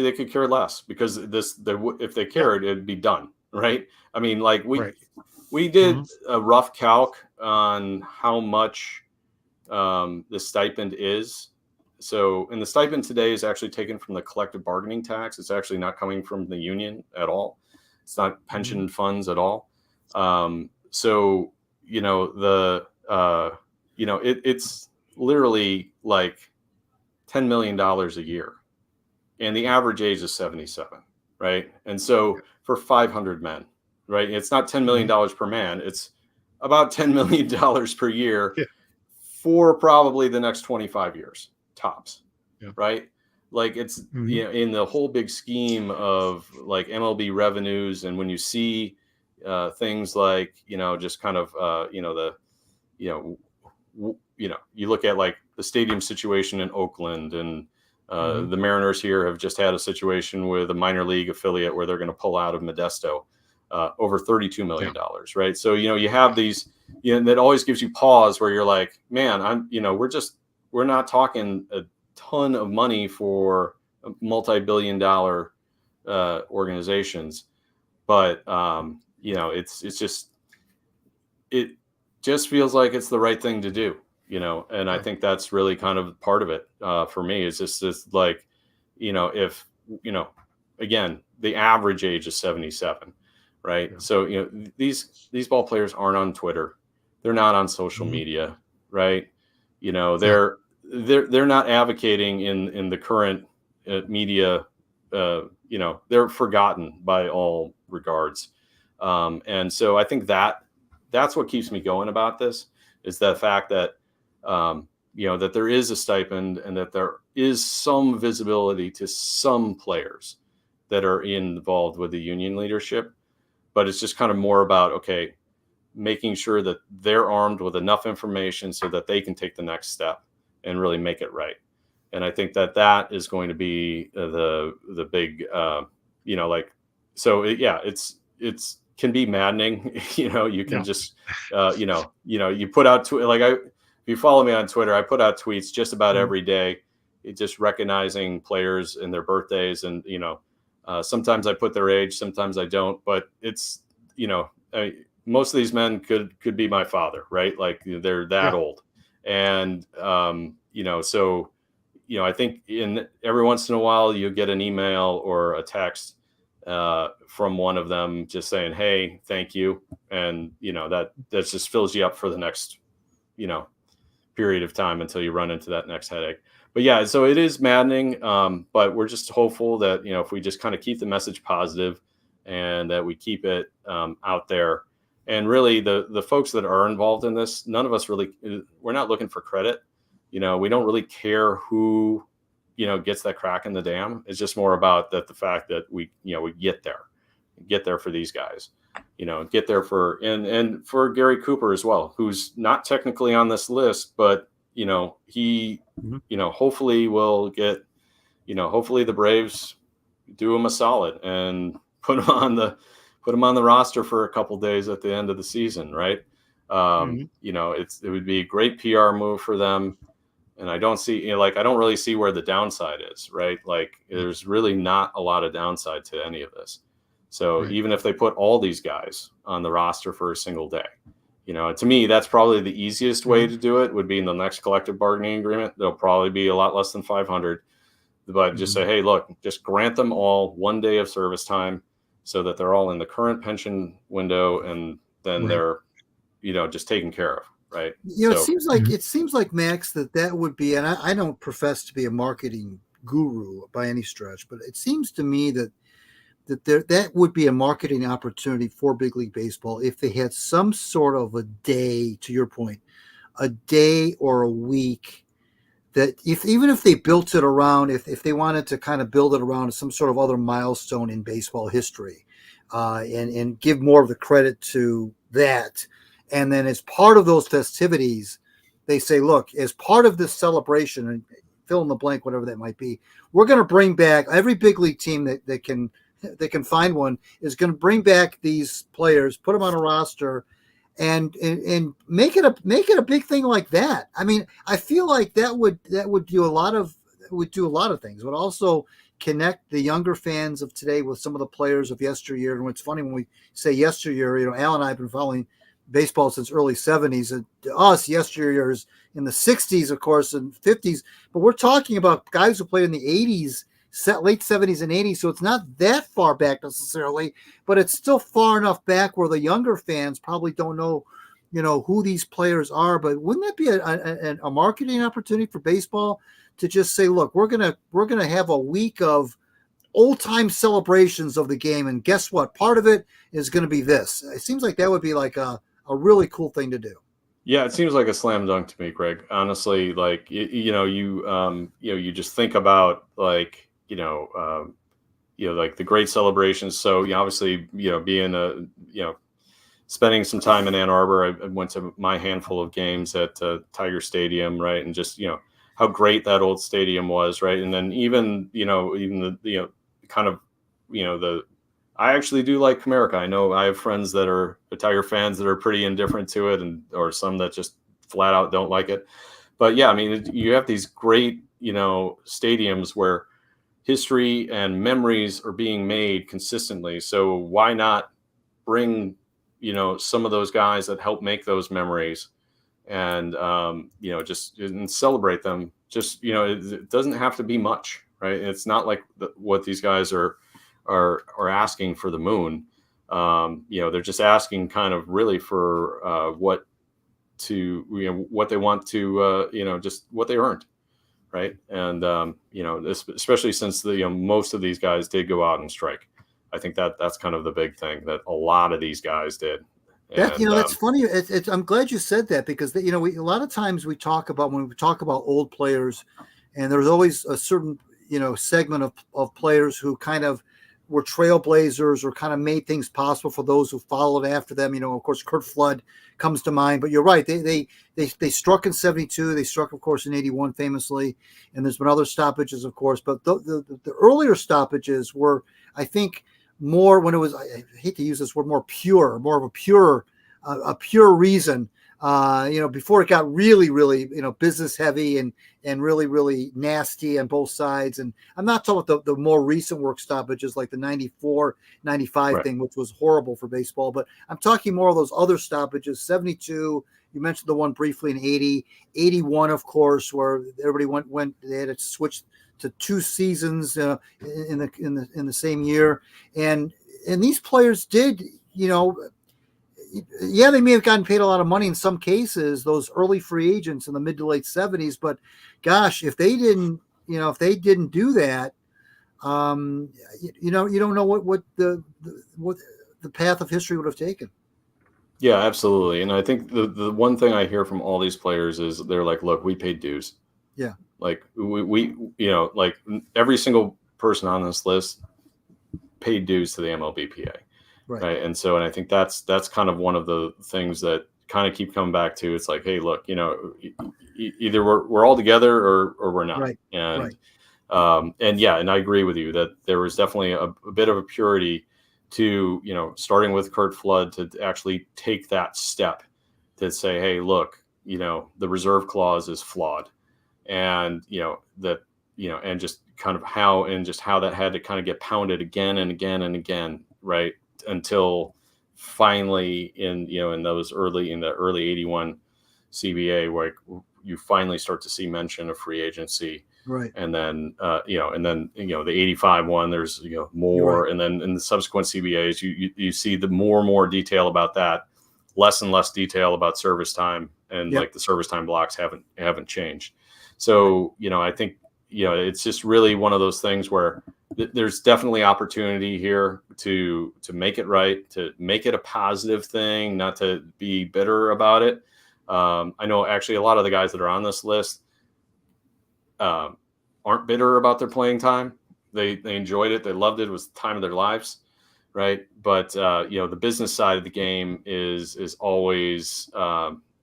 they could care less, because if they cared, it'd be done, right? I mean, like we did a rough calc on how much the stipend is. So, and the stipend today is actually taken from the collective bargaining tax. It's actually not coming from the union at all. It's not pension funds at all. It's literally like $10 million a year, and the average age is 77, right? And so for 500 men, right, it's not $10 million per man. It's about $10 million per year for probably the next 25 years tops, right? Like it's in the whole big scheme of like MLB revenues, and when you see things like just kind of you look at like the stadium situation in Oakland, and the Mariners here have just had a situation with a minor league affiliate where they're going to pull out of Modesto, over $32 million, right? So you have these, that always gives you pause, where you're like, man, we're not talking a ton of money for multi-billion-dollar organizations, but it just feels like it's the right thing to do, and I think that's really kind of part of it for me, is just this, like, if again, the average age is 77, right? So these ball players aren't on Twitter, they're not on social media, right? They're not advocating in the current media. They're forgotten by all regards, and so I think that's what keeps me going about this, is the fact that that there is a stipend, and that there is some visibility to some players that are involved with the union leadership, but it's just kind of more about, making sure that they're armed with enough information so that they can take the next step and really make it right. And I think that is going to be the big, it's can be maddening. You can just, you put out, if you follow me on Twitter, I put out tweets just about every day, just recognizing players and their birthdays. And, sometimes I put their age, sometimes I don't, but it's, most of these men could be my father, right? Like they're that old. And, so, I think every once in a while you get an email or a text from one of them just saying, hey, thank you. And, that just fills you up for the next, period of time until you run into that next headache. But yeah, so it is maddening. But we're just hopeful that, if we just kind of keep the message positive, and that we keep it out there. And really the folks that are involved in this, none of us really, we're not looking for credit. We don't really care who, gets that crack in the dam. It's just more about the fact that we get there for these guys, get there and for Gary Cooper as well, who's not technically on this list, but, he, hopefully will get, hopefully the Braves do him a solid and put him on the roster for a couple days at the end of the season. Right. It would be a great PR move for them. And I don't see, I don't really see where the downside is, right? Like there's really not a lot of downside to any of this. So even if they put all these guys on the roster for a single day, to me, that's probably the easiest way to do it, would be in the next collective bargaining agreement. There'll probably be a lot less than 500, but just say, hey, look, just grant them all 1 day of service time so that they're all in the current pension window, and then they're, just taken care of. Right. It seems like Max, that would be, and I don't profess to be a marketing guru by any stretch, but it seems to me that that would be a marketing opportunity for Big League Baseball if they had some sort of a day, to your point, a day or a week, that even if they built it around, if they wanted to kind of build it around some sort of other milestone in baseball history, and give more of the credit to that. And then as part of those festivities, they say, look, as part of this celebration, fill in the blank, whatever that might be. We're going to bring back every big league team that can find one is going to bring back these players, put them on a roster, and make it a big thing like that. I mean, I feel like that would do a lot of things. It would also connect the younger fans of today with some of the players of yesteryear. And what's funny when we say yesteryear, Al and I have been following baseball since early 70s, and to us yesteryear is in the 60s, of course, and 50s, but we're talking about guys who played in the 80s, late 70s and 80s, so it's not that far back necessarily, but it's still far enough back where the younger fans probably don't know who these players are. But wouldn't that be a marketing opportunity for baseball to just say, look, we're gonna have a week of old time celebrations of the game, and guess what, part of it is going to be this. It seems like that would be like a really cool thing to do. Yeah, it seems like a slam dunk to me, Greg. Honestly, like you just think about like like the great celebrations. So obviously being spending some time in Ann Arbor, I went to my handful of games at Tiger Stadium, right, and just how great that old stadium was, right, and then even the kind of I actually do like Comerica. I know I have friends that are Tiger fans that are pretty indifferent to it, or some that just flat out don't like it. But yeah, I mean, you have these great, stadiums where history and memories are being made consistently. So why not bring, some of those guys that help make those memories and, just and celebrate them. Just, it doesn't have to be much, right? It's not like what these guys are asking for the moon. They're just asking kind of really for what they want to, just what they earned. Right. And, especially since most of these guys did go out and strike. I think that's kind of the big thing that a lot of these guys did. That's funny. I'm glad you said that, because a lot of times when we talk about old players, and there's always a certain, segment of players who kind of were trailblazers or kind of made things possible for those who followed after them. Of course, Curt Flood comes to mind, but you're right. They struck in 72. They struck, of course, in 81 famously. And there's been other stoppages, of course, but the earlier stoppages were, I think, more when it was, I hate to use this word, more of a pure reason, before it got really, really, business heavy and really, really nasty on both sides. And I'm not talking about the more recent work stoppages like the 94, 95 right. thing, which was horrible for baseball, but I'm talking more of those other stoppages, 72, you mentioned the one briefly in 80, 81, of course, where everybody went, they had to switch to 2 seasons in the same year. And these players did, they may have gotten paid a lot of money in some cases, those early free agents in the mid to late 70s, but gosh, if they didn't do that, you don't know what the path of history would have taken. Yeah, absolutely. And I think the one thing I hear from all these players is they're like, look, we paid dues. Yeah. Like we like every single person on this list paid dues to the MLBPA. Right. And so, and I think that's kind of one of the things that kind of keep coming back to. It's like, hey, look, either we're all together or we're not. Right. And, and I agree with you that there was definitely a bit of a purity to, starting with Curt Flood to actually take that step to say, hey, look, the reserve clause is flawed. And, and just kind of how that had to kind of get pounded again and again and again. Right. Until finally in the early 81 CBA, where you finally start to see mention of free agency. Right. And then, the 85 one, there's, more. Right. And then in the subsequent CBAs, you see the more and more detail about that, less and less detail about service time. And like the service time blocks haven't changed. So, I think, it's just really one of those things where there's definitely opportunity here to make it right, to make it a positive thing, not to be bitter about it. I know actually a lot of the guys that are on this list aren't bitter about their playing time. They enjoyed it. They loved it. It was the time of their lives. Right. But, the business side of the game is always,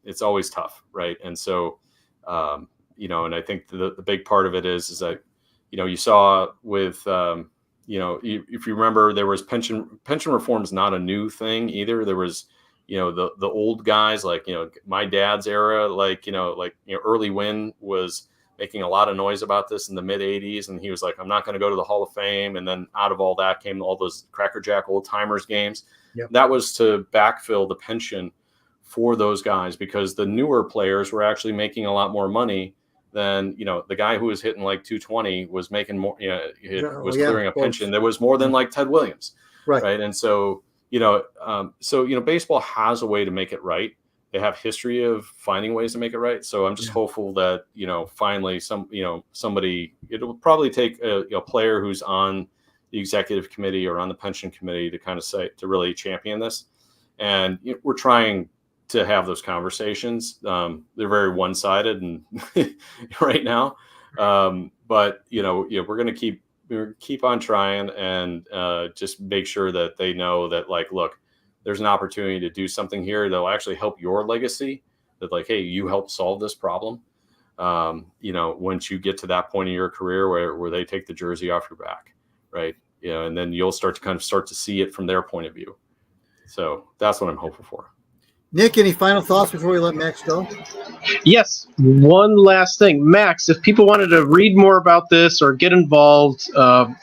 it's always tough. Right. And so, and I think the big part of it is that, you saw with, if you remember, there was pension reform is not a new thing either. There was, the old guys, like, my dad's era, early Wynn was making a lot of noise about this in the mid 80s. And he was like, I'm not going to go to the Hall of Fame. And then out of all that came all those Cracker Jack old timers games. Yep. That was to backfill the pension for those guys, because the newer players were actually making a lot more money than, the guy who was hitting like 220 was making more, clearing a pension that was more than like Ted Williams. Right. And so, baseball has a way to make it right. They have history of finding ways to make it right. So I'm just hopeful that, finally somebody, it'll probably take a player who's on the executive committee or on the pension committee to kind of to really champion this. And we're trying to have those conversations. They're very one-sided and right now. But we're going to keep on trying and just make sure that they know that, like, look, there's an opportunity to do something here that'll actually help your legacy, that, like, hey, you helped solve this problem. Once you get to that point in your career where they take the jersey off your back, right? And then you'll start to see it from their point of view. So that's what I'm hopeful for. Nick, any final thoughts before we let Max go? Yes. One last thing. Max, if people wanted to read more about this or get involved to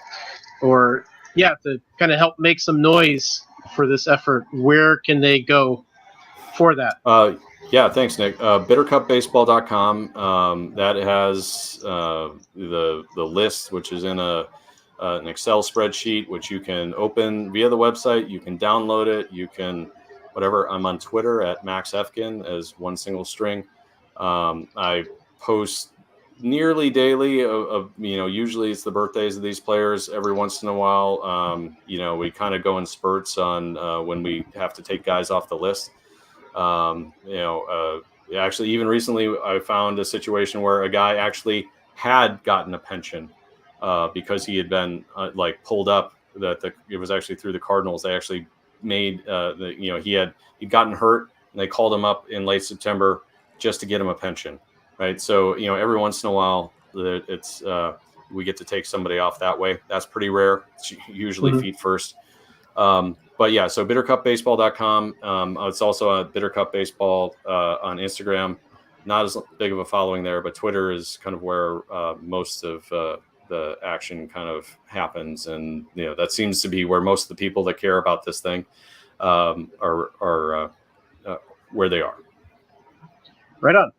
kind of help make some noise for this effort, where can they go for that? Thanks, Nick. Bittercupbaseball.com. That has the list, which is in an Excel spreadsheet, which you can open via the website. You can download it. You can whatever. I'm on Twitter at Max Effgen as one single string. I post nearly daily usually it's the birthdays of these players. Every once in a while, we kind of go in spurts on when we have to take guys off the list. Actually, even recently, I found a situation where a guy actually had gotten a pension because he had been pulled up. It was actually through the Cardinals. They actually made he'd gotten hurt, and they called him up in late September just to get him a pension. Right. So, every once in a while it's we get to take somebody off that way. That's pretty rare. It's usually feet first. So bittercupbaseball.com. It's also a Bittercup Baseball on Instagram. Not as big of a following there, but Twitter is kind of where most of the action kind of happens. And, that seems to be where most of the people that care about this thing are where they are. Right on.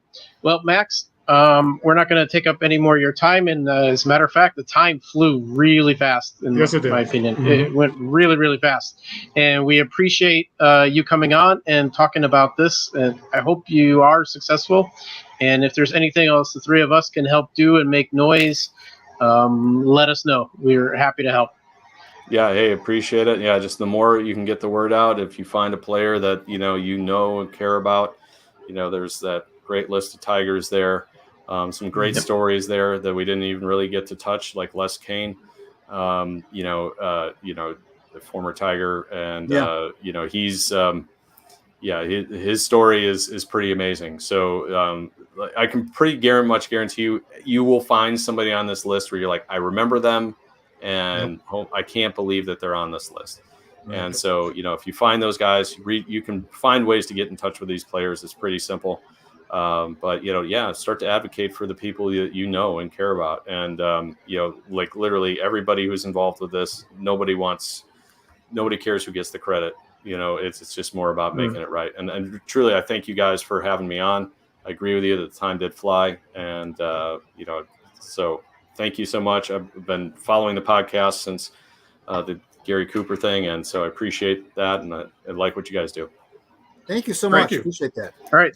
Well, Max, we're not going to take up any more of your time. And as a matter of fact, the time flew really fast, in my opinion. Mm-hmm. It went really, really fast. And we appreciate you coming on and talking about this. And I hope you are successful. And if there's anything else the three of us can help do and make noise, let us know. We're happy to help. Yeah, hey, appreciate it. Yeah, just the more you can get the word out. If you find a player that you know and care about, there's that great list of Tigers there. Some great stories there that we didn't even really get to touch, like Les Kane, the former Tiger, and he's his story is pretty amazing. So I can much guarantee you will find somebody on this list where you're like, I remember them, and I can't believe that they're on this list. Right. And so if you find those guys, you can find ways to get in touch with these players. It's pretty simple. But start to advocate for the people you know and care about. And, literally everybody who's involved with this, nobody cares who gets the credit. It's just more about making it right. And truly, I thank you guys for having me on. I agree with you that the time did fly. And, so thank you so much. I've been following the podcast since the Gary Cooper thing. And so I appreciate that. And I like what you guys do. Thank you so much. Appreciate that. All right.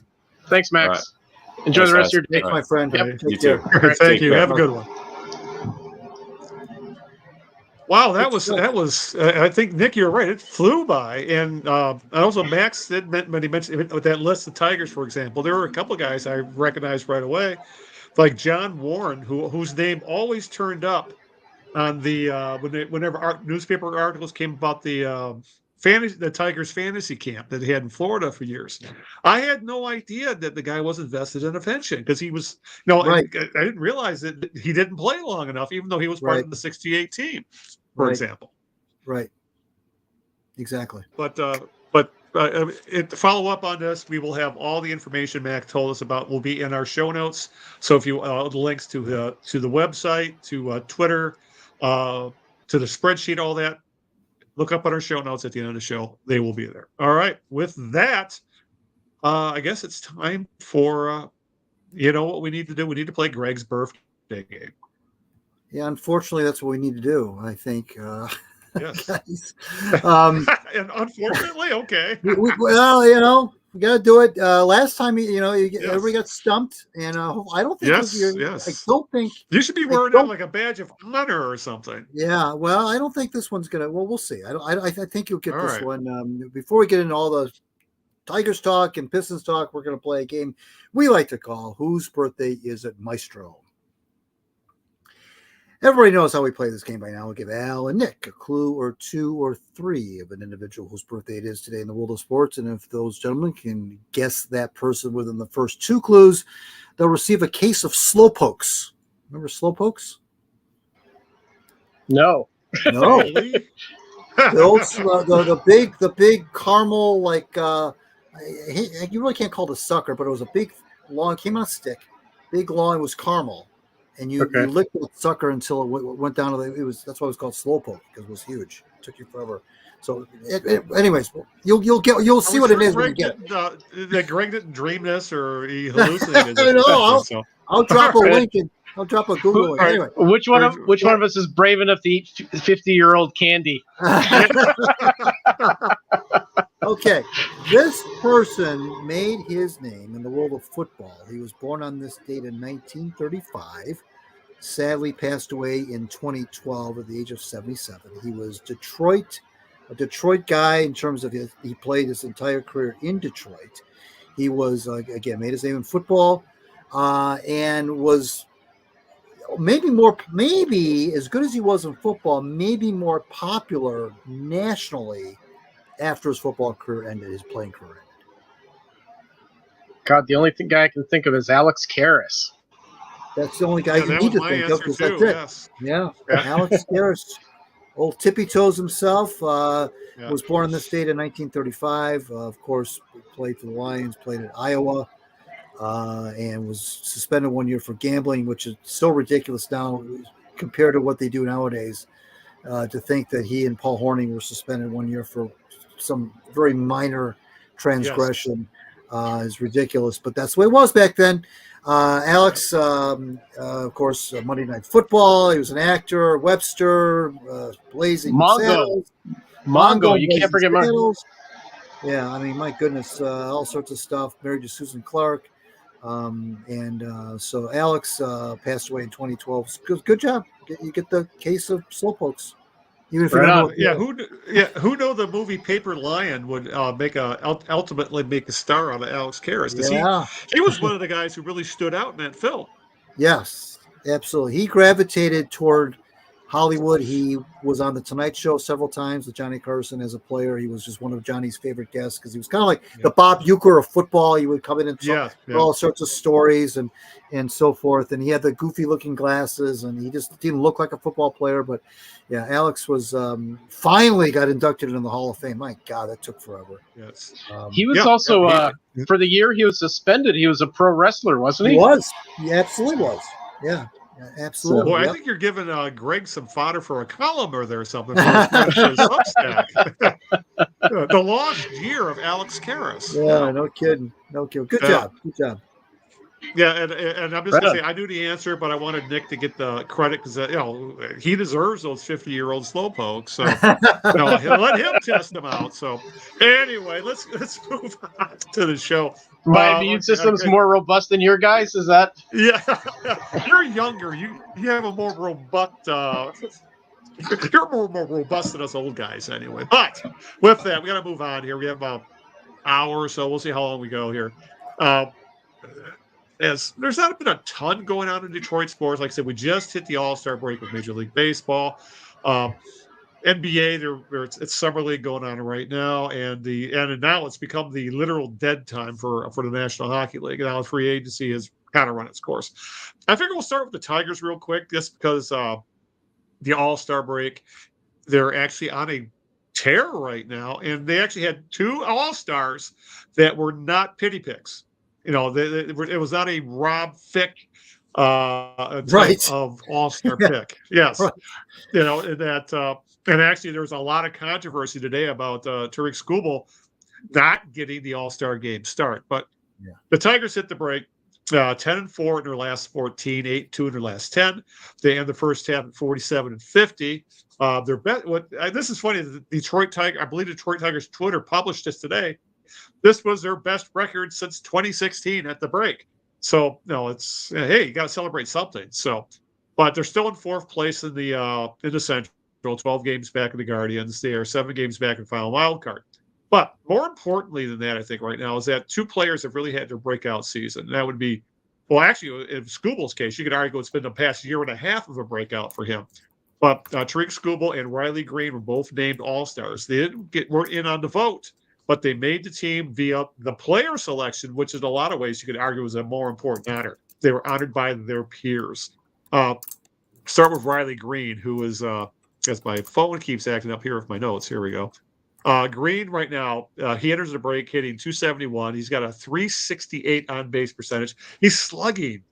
Thanks, Max. Right. Enjoy the rest of your day. Thanks, my friend. Yep. You too. Thank you. Have a good one. Wow, that was. I think, Nick, you're right. It flew by, and also Max did when he mentioned with that list of Tigers, for example. There were a couple of guys I recognized right away, like John Warren, whose name always turned up on the whenever newspaper articles came about the the Tigers fantasy camp that he had in Florida for years. I had no idea that the guy wasn't vested in a pension because he was, Right. I didn't realize that he didn't play long enough, even though he was part Right. of the 68 team, for Right. example. Right. Exactly. But to follow up on this, we will have all the information Mac told us about will be in our show notes. So if you the links to the website, to Twitter, to the spreadsheet, all that, look up on our show notes at the end of the show. They will be there. All right. With that, I guess it's time for what we need to do. We need to play Greg's birthday game. Yeah, unfortunately, that's what we need to do, I think. Yes. Guys. And unfortunately, okay. Well, we got to do it. Last time, Yes. everybody got stumped, and I don't think Yes. I don't think You should be wearing that like a badge of honor or something. Yeah, well, I don't think this one's gonna. Well, we'll see. I think you'll get All this right. one. Before we get into all the Tigers talk and Pistons talk, we're gonna play a game we like to call "Whose Birthday Is It, Maestro?" Everybody knows how we play this game by now. We'll give Al and Nick a clue or two or three of an individual whose birthday it is today in the world of sports, and if those gentlemen can guess that person within the first two clues, they'll receive a case of Slowpokes. Remember Slowpokes? No. No. Really? the big caramel, like you really can't call it a sucker, but it was a big long, came on a stick, big long, it was caramel, and you licked the sucker until it went down to that's why it was called Slowpoke, because it was huge. It took you forever. So anyways, you'll see what it is when you get it. That Greg didn't dream this or he hallucinated. I know. I'll drop a link and I'll drop a Google link. Anyway, which one of us is brave enough to eat 50-year-old candy? Okay, this person made his name in the world of football. He was born on this date in 1935. Sadly, passed away in 2012 at the age of 77. He was a Detroit guy in terms of he played his entire career in Detroit. He was again made his name in football, and was maybe as good as he was in football, maybe more popular nationally after his football career ended, his playing career ended. God, the only guy I can think of is Alex Karras. That's the only guy you need to think of, because that's it. Yes. Yeah, Alex Karras, old tippy toes himself, was born on this date in 1935. Of course, played for the Lions, played at Iowa, and was suspended 1 year for gambling, which is so ridiculous now compared to what they do nowadays. To think that he and Paul Hornung were suspended 1 year for some very minor transgression is ridiculous, but that's the way it was back then. Alex, of course, Monday Night Football. He was an actor. Webster, Blazing Saddles. Mongo. You can't forget Mongo. Yeah, I mean, my goodness, all sorts of stuff. Married to Susan Clark. So Alex passed away in 2012. Good job. You get the case of Slowpokes. Even if who know the movie Paper Lion would ultimately make a star out of Alex Karras? Because he was one of the guys who really stood out in that film. Yes, absolutely. He gravitated toward Hollywood. He was on the Tonight Show several times with Johnny Carson as a player. He was just one of Johnny's favorite guests because he was kind of like the Bob Uecker of football. He would come in and tell all sorts of stories and so forth. And he had the goofy looking glasses, and he just didn't look like a football player. But yeah, Alex was finally got inducted into the Hall of Fame. My God, that took forever. Yes, he was also for the year he was suspended. He was a pro wrestler, wasn't he? He was. He absolutely was. Yeah. Absolutely. Boy, I think you're giving Greg some fodder for a column or there or something for his Substack. The lost year of Alex Karras. Yeah, no kidding. Good job. Yeah, and I'm just going to say I knew the answer, but I wanted Nick to get the credit because he deserves those 50-year-old slowpokes. So let him test them out. So anyway, let's move on to the show. My immune system's more robust than your guys. Is that? Yeah, you're younger. You have a more robust. You're more robust than us old guys, anyway. But with that, we got to move on here. We have about an hour or so. We'll see how long we go here. As there's not been a ton going on in Detroit sports. Like I said, we just hit the All-Star break with Major League Baseball. NBA, it's summer league going on right now, and now it's become the literal dead time for the National Hockey League. Now free agency has kind of run its course. I figure we'll start with the Tigers real quick, just because the All-Star break, they're actually on a tear right now, and they actually had 2 All-Stars that were not pity picks. It was not a Rob Fick type of All-Star pick. Yes, Right. and actually there was a lot of controversy today about Tariq Skubal not getting the All-Star game start. But the Tigers hit the break 10-4 in their last 14, 8-2 in their last 10. They end the first half at 47-50. This is funny. The Detroit Tigers, I believe Detroit Tigers Twitter published this today. This was their best record since 2016 at the break. So it's hey, you got to celebrate something. So, but they're still in 4th place in the Central, 12 games back of the Guardians. They are 7 games back in final wild card. But more importantly than that, I think right now is that 2 players have really had their breakout season. And that would be, well, actually, in Skubal's case, you could argue it's been the past year and a half of a breakout for him. But Tariq Skubal and Riley Green were both named All-Stars. They weren't in on the vote, but they made the team via the player selection, which in a lot of ways you could argue was a more important honor. They were honored by their peers. Start with Riley Green, who is, as my phone keeps acting up here with my notes. Here we go. Green right now, he enters the break hitting .271. He's got a .368 on base percentage. He's slugging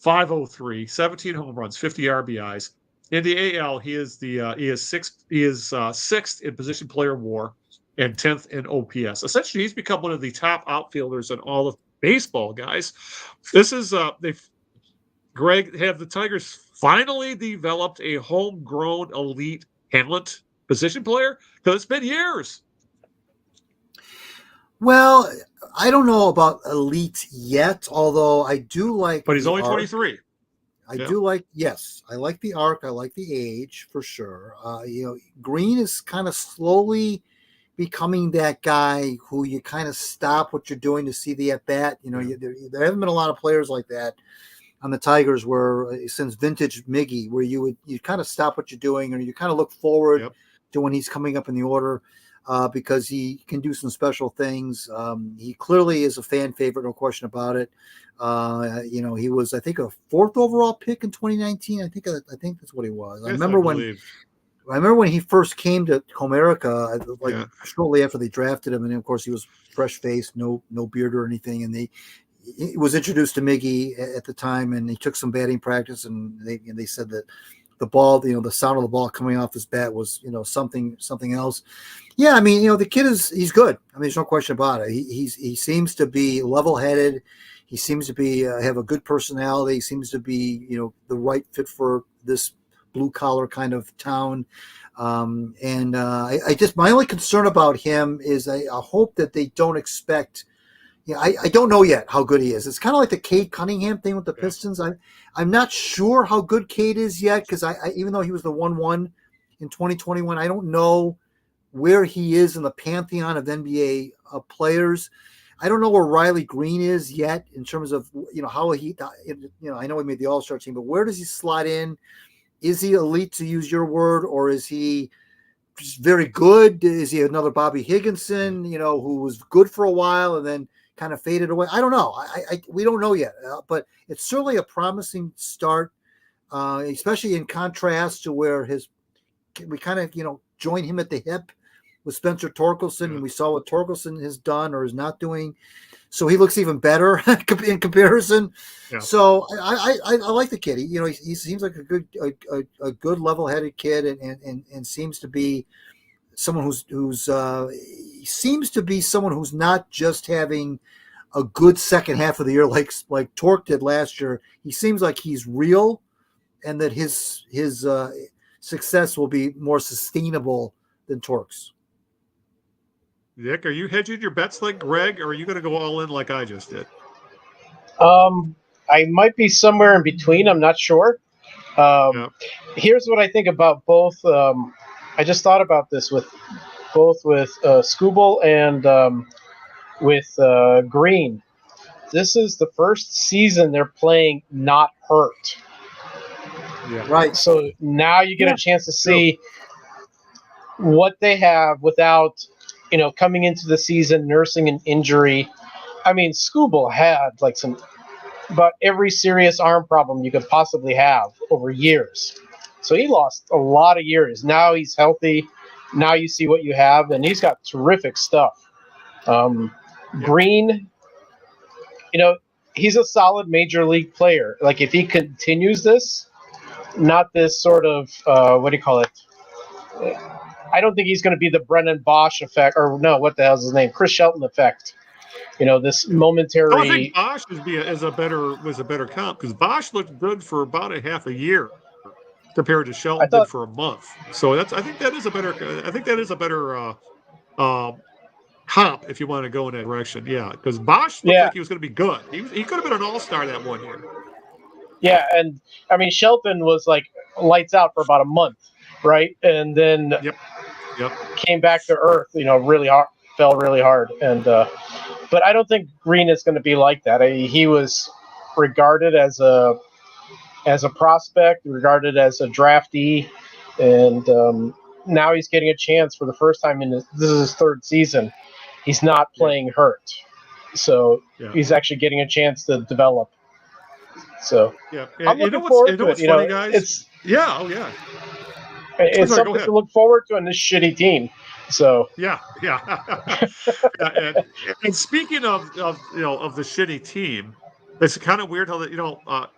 .503, 17 home runs, 50 RBIs. In the AL, he is sixth in position player WAR and 10th in OPS. Essentially, he's become one of the top outfielders in all of baseball, guys. This is Greg, have the Tigers finally developed a homegrown elite talent position player? Because it's been years. Well, I don't know about elite yet, although I do like. But he's only 23. I do like, yes, I like the arc. I like the age for sure. Green is kind of slowly becoming that guy who you kind of stop what you're doing to see the at bat. There haven't been a lot of players like that on the Tigers since vintage Miggy, where you kind of stop what you're doing, or you kind of look forward to when he's coming up in the order, because he can do some special things. He clearly is a fan favorite, no question about it. He was, I think, a 4th overall pick in 2019. I think that's what he was. I remember when he first came to Comerica, shortly after they drafted him, and of course he was fresh faced, no beard or anything, and he was introduced to Miggy at the time, and he took some batting practice, and they said that the ball, the sound of the ball coming off his bat was, something else. Yeah, I mean, the kid he's good. I mean, there's no question about it. He seems to be level-headed. He seems to be have a good personality. He seems to be, the right fit for this blue-collar kind of town. I just, my only concern about him is I hope that they don't expect. I don't know yet how good he is. It's kind of like the Cade Cunningham thing with the Pistons. I'm not sure how good Cade is yet, because I even though he was the 1-1 in 2021, I don't know where he is in the pantheon of NBA players. I don't know where Riley Green is yet in terms of how he. I know he made the All-Star team, but where does he slot in? Is he elite, to use your word, or is he just very good? Is he another Bobby Higginson, who was good for a while and then kind of faded away? I don't know. We don't know yet, but it's certainly a promising start, especially in contrast to where we kind of join him at the hip with Spencer Torkelson, and we saw what Torkelson has done or is not doing. So he looks even better in comparison. Yeah. So I like the kid. He seems like a good level-headed kid, and seems to be someone who's not just having a good second half of the year like Torque did last year. He seems like he's real, and that his success will be more sustainable than Torque's. Nick, are you hedging your bets like Greg, or are you going to go all in like I just did? I might be somewhere in between. I'm not sure. Here's what I think about both. I just thought about this with Skubal and with Green. This is the first season they're playing not hurt. Yeah. Right. So now you get a chance to see what they have without, coming into the season nursing an injury. I mean, Skubal had like about every serious arm problem you could possibly have over years. So he lost a lot of years. Now he's healthy. Now you see what you have, and he's got terrific stuff. Green, he's a solid major league player. Like if he continues this, not this sort of what do you call it? I don't think he's going to be the Brennan Bosch effect, or no, what the hell's his name? Chris Shelton effect. This momentary. I think Bosch was a better comp because Bosch looked good for about a half a year compared to Shelton did for a month. So I think that is a better comp if you want to go in that direction. Yeah, because Bosch looked like he was going to be good. He could have been an all-star that 1 year. Yeah, and I mean Shelton was like lights out for about a month, right? And then came back to earth. Really hard, fell really hard, and but I don't think Green is going to be like that. He was regarded as a prospect, regarded as a draftee, and now he's getting a chance for the first time this is his third season. He's not playing hurt, so he's actually getting a chance to develop. So I'm looking forward to it. Funny, guys? It's Sorry, something to look forward to on this shitty team. So and speaking of the shitty team, it's kind of weird how that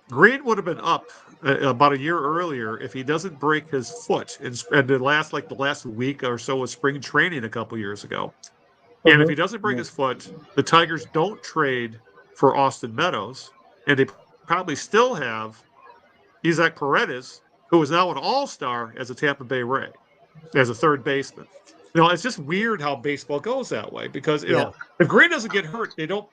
Green would have been up about a year earlier if he doesn't break his foot and the last week or so of spring training a couple years ago. And if he doesn't break his foot, the Tigers don't trade for Austin Meadows, and they probably still have Isaac Paredes, who is now an all-star as a Tampa Bay Ray, as a third baseman. It's just weird how baseball goes that way because if Green doesn't get hurt, they don't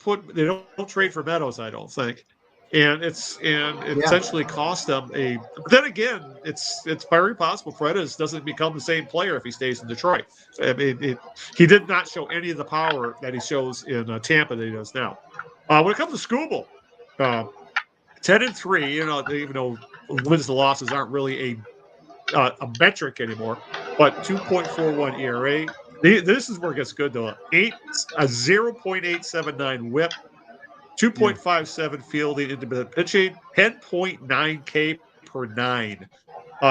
trade for Meadows, I don't think. And it essentially cost them a. But then again, it's very possible Paredes doesn't become the same player if he stays in Detroit. I mean, he did not show any of the power that he shows in Tampa that he does now. When it comes to Skubal, 10-3, even though wins and losses aren't really a metric anymore, but 2.41 ERA. This is where it gets good though. A 0.879 WHIP. 2.57 fielding, independent pitching, 10.9 K per 9.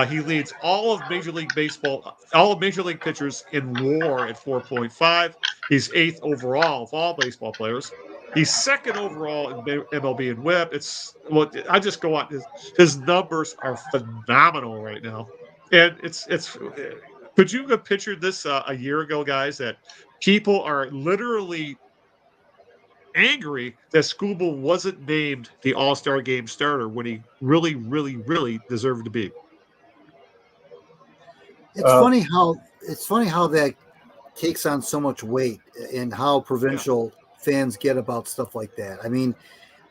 He leads all of Major League pitchers in WAR at 4.5. He's 8th overall of all baseball players. He's 2nd overall in MLB in WHIP. I just go on. His numbers are phenomenal right now, and it's. Could you have pictured this a year ago, guys? That people are literally angry that Skubal wasn't named the All-Star Game starter when he really, really, really deserved to be. It's funny how that takes on so much weight and how provincial fans get about stuff like that. I mean,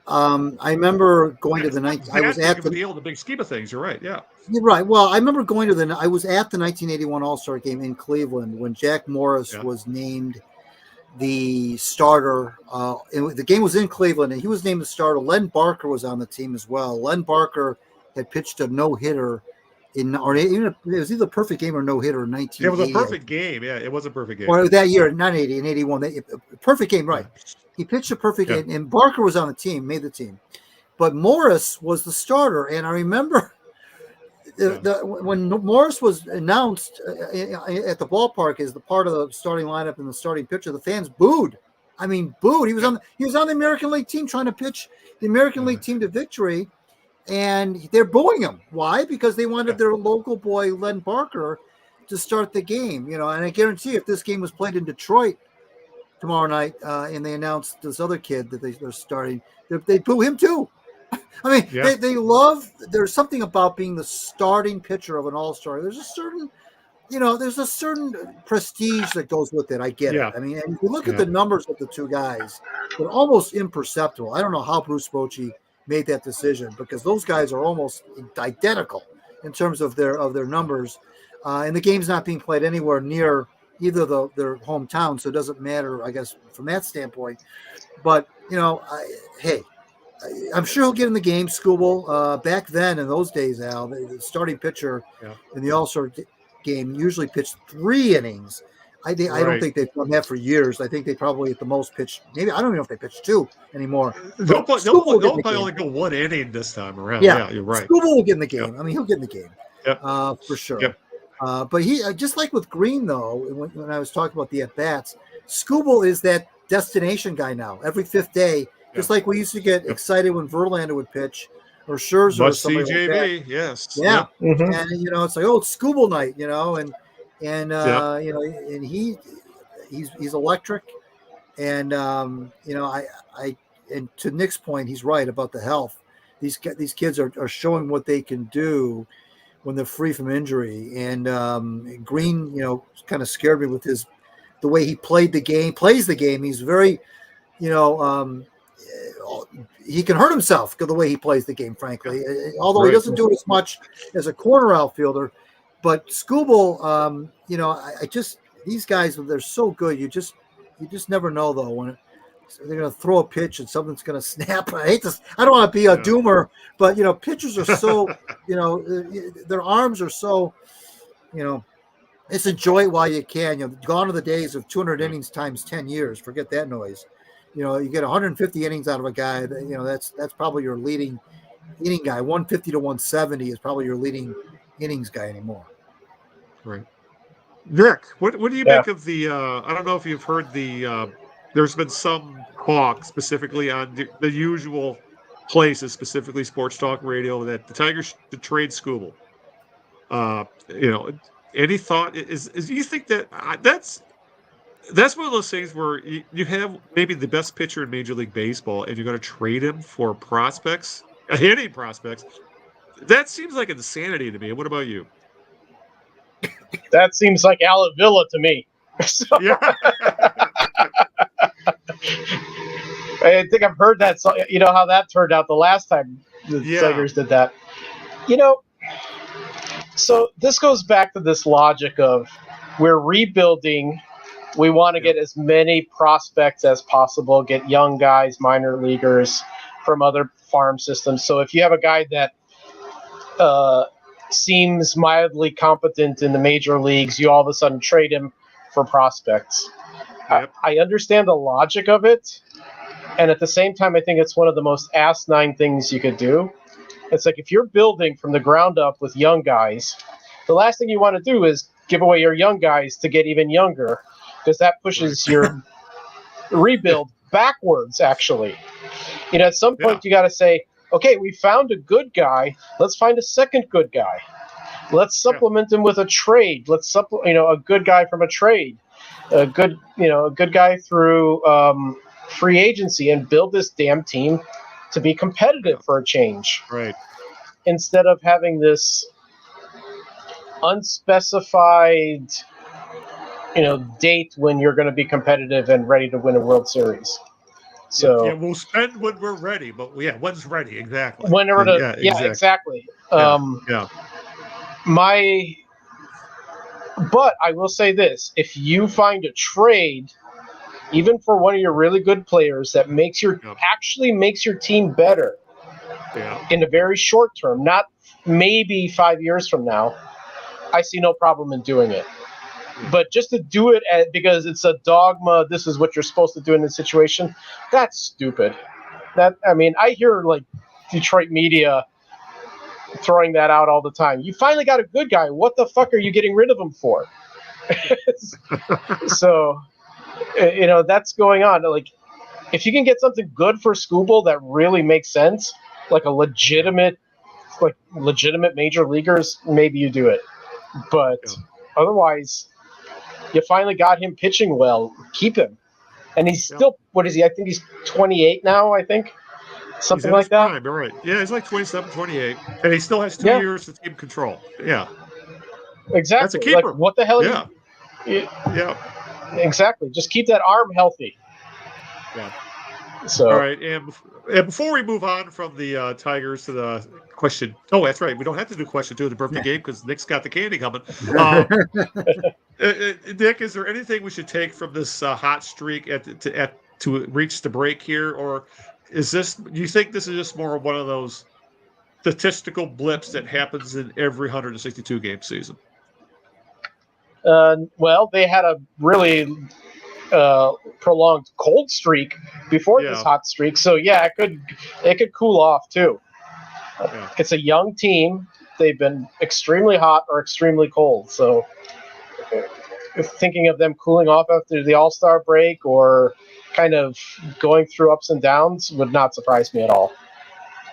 I remember going to the night. I was at the big scheme of things. You're right. Yeah. You're right. Well, I remember going to I was at the 1981 All-Star Game in Cleveland when Jack Morris was named the starter. The game was in Cleveland, and he was named the starter. Len Barker was on the team as well. Len Barker had pitched a no-hitter it was either a perfect game or no-hitter in 1980. It was a perfect game. Yeah, it was a perfect game. Or that year, not 80, in 81. Perfect game, right. He pitched a perfect game, and Barker was on the team, made the team. But Morris was the starter, and I remember when Morris was announced at the ballpark as the part of the starting lineup and the starting pitcher, the fans booed. I mean, booed. He was on the American League team trying to pitch the American League team to victory, and they're booing him. Why? Because they wanted their local boy Len Barker to start the game. And I guarantee if this game was played in Detroit tomorrow night and they announced this other kid that they're starting, they boo him too. I mean, they love. There's something about being the starting pitcher of an all-star. There's a certain, prestige that goes with it. I get it. I mean, and if you look at the numbers of the two guys, they're almost imperceptible. I don't know how Bruce Bochy made that decision because those guys are almost identical in terms of their numbers, and the game's not being played anywhere near either their hometown, so it doesn't matter, I guess, from that standpoint. But I'm sure he'll get in the game, Skubal. Back then, in those days, Al, the starting pitcher in the All-Star, game usually pitch 3 innings. I don't think they've done that for years. I think they probably at the most pitch. Maybe I don't even know if they pitch 2 anymore. They'll probably only go 1 inning this time around. Yeah, you're right. Skubal will get in the game. I mean, he'll get in the game. Yep. For sure. Yep. But he just like with Green though, when I was talking about the at bats, Skubal is that destination guy now. Every 5th day, just like we used to get excited when Verlander would pitch or Scherzer or somebody CJB, like that. yes. Yeah. Mm-hmm. And it's like, it's Skubal night, and he's electric, and and to Nick's point, he's right about the health. These kids are showing what they can do when they're free from injury. And Green, kind of scared me with the way he plays the game. He's very, he can hurt himself the way he plays the game, frankly. Although he doesn't do it as much as a corner outfielder. But Skubal, these guys, they're so good. You just never know though when they're going to throw a pitch and something's going to snap. I don't want to be a doomer, but pitchers are so, their arms are so, just enjoy it while you can. Gone are the days of 200 innings times 10 years. Forget that noise. You get 150 innings out of a guy. That's probably your leading inning guy. 150 to 170 is probably your leading innings guy anymore. Right. Nick, what do you make of the? I don't know if you've heard the. There's been some talk specifically on the usual places, specifically Sports Talk Radio, that the Tigers should trade Skubal. Any thought? Is you think that that's one of those things where you have maybe the best pitcher in Major League Baseball, and you're going to trade him for prospects, hitting prospects? That seems like insanity to me. What about you? That seems like Alavilla to me. Yeah. I think I've heard that. You know how that turned out the last time the Tigers did that. So this goes back to this logic of we're rebuilding. We want to get as many prospects as possible, get young guys, minor leaguers from other farm systems. So if you have a guy that seems mildly competent in the major leagues, you all of a sudden trade him for prospects. Yep. I understand the logic of it, and at the same time, I think it's one of the most asinine things you could do. It's like if you're building from the ground up with young guys, the last thing you want to do is give away your young guys to get even younger, because that pushes your rebuild backwards, actually. At some point, you got to say, okay, we found a good guy. Let's find a second good guy. Let's supplement him with a trade. Let's a good guy from a trade, a good guy through free agency, and build this damn team to be competitive for a change. Right. Instead of having this unspecified, date when you're going to be competitive and ready to win a World Series. So we'll spend when we're ready, but when's ready exactly? Whenever exactly. But I will say this: if you find a trade, even for one of your really good players, that actually makes your team better in the very short term, not maybe 5 years from now, I see no problem in doing it. But just to do it because it's a dogma, this is what you're supposed to do in this situation, that's stupid. I hear like Detroit media throwing that out all the time. You finally got a good guy. What the fuck are you getting rid of him for? So, that's going on. Like, if you can get something good for Skubal that really makes sense, like a legitimate major leaguers, maybe you do it. But otherwise, you finally got him pitching well. Keep him. And he's still, what is he? I think he's 28 now, I think. Something like that. Prime, right. Yeah, he's like 27, 28. And he still has 2 years to keep control. Yeah. Exactly. That's a keeper. Like, what the hell? Yeah. Exactly. Just keep that arm healthy. Yeah. So. All right. And before we move on from the Tigers to the question. Oh, that's right. We don't have to do question 2 of the birthday game because Nick's got the candy coming. Nick, is there anything we should take from this hot streak to reach the break here? Or do you think this is just more of one of those statistical blips that happens in every 162 game season? Well, they had a really prolonged cold streak before this hot streak, so yeah, it could cool off too. Yeah. It's a young team. They've been extremely hot or extremely cold, so thinking of them cooling off after the All-Star break or kind of going through ups and downs would not surprise me at all.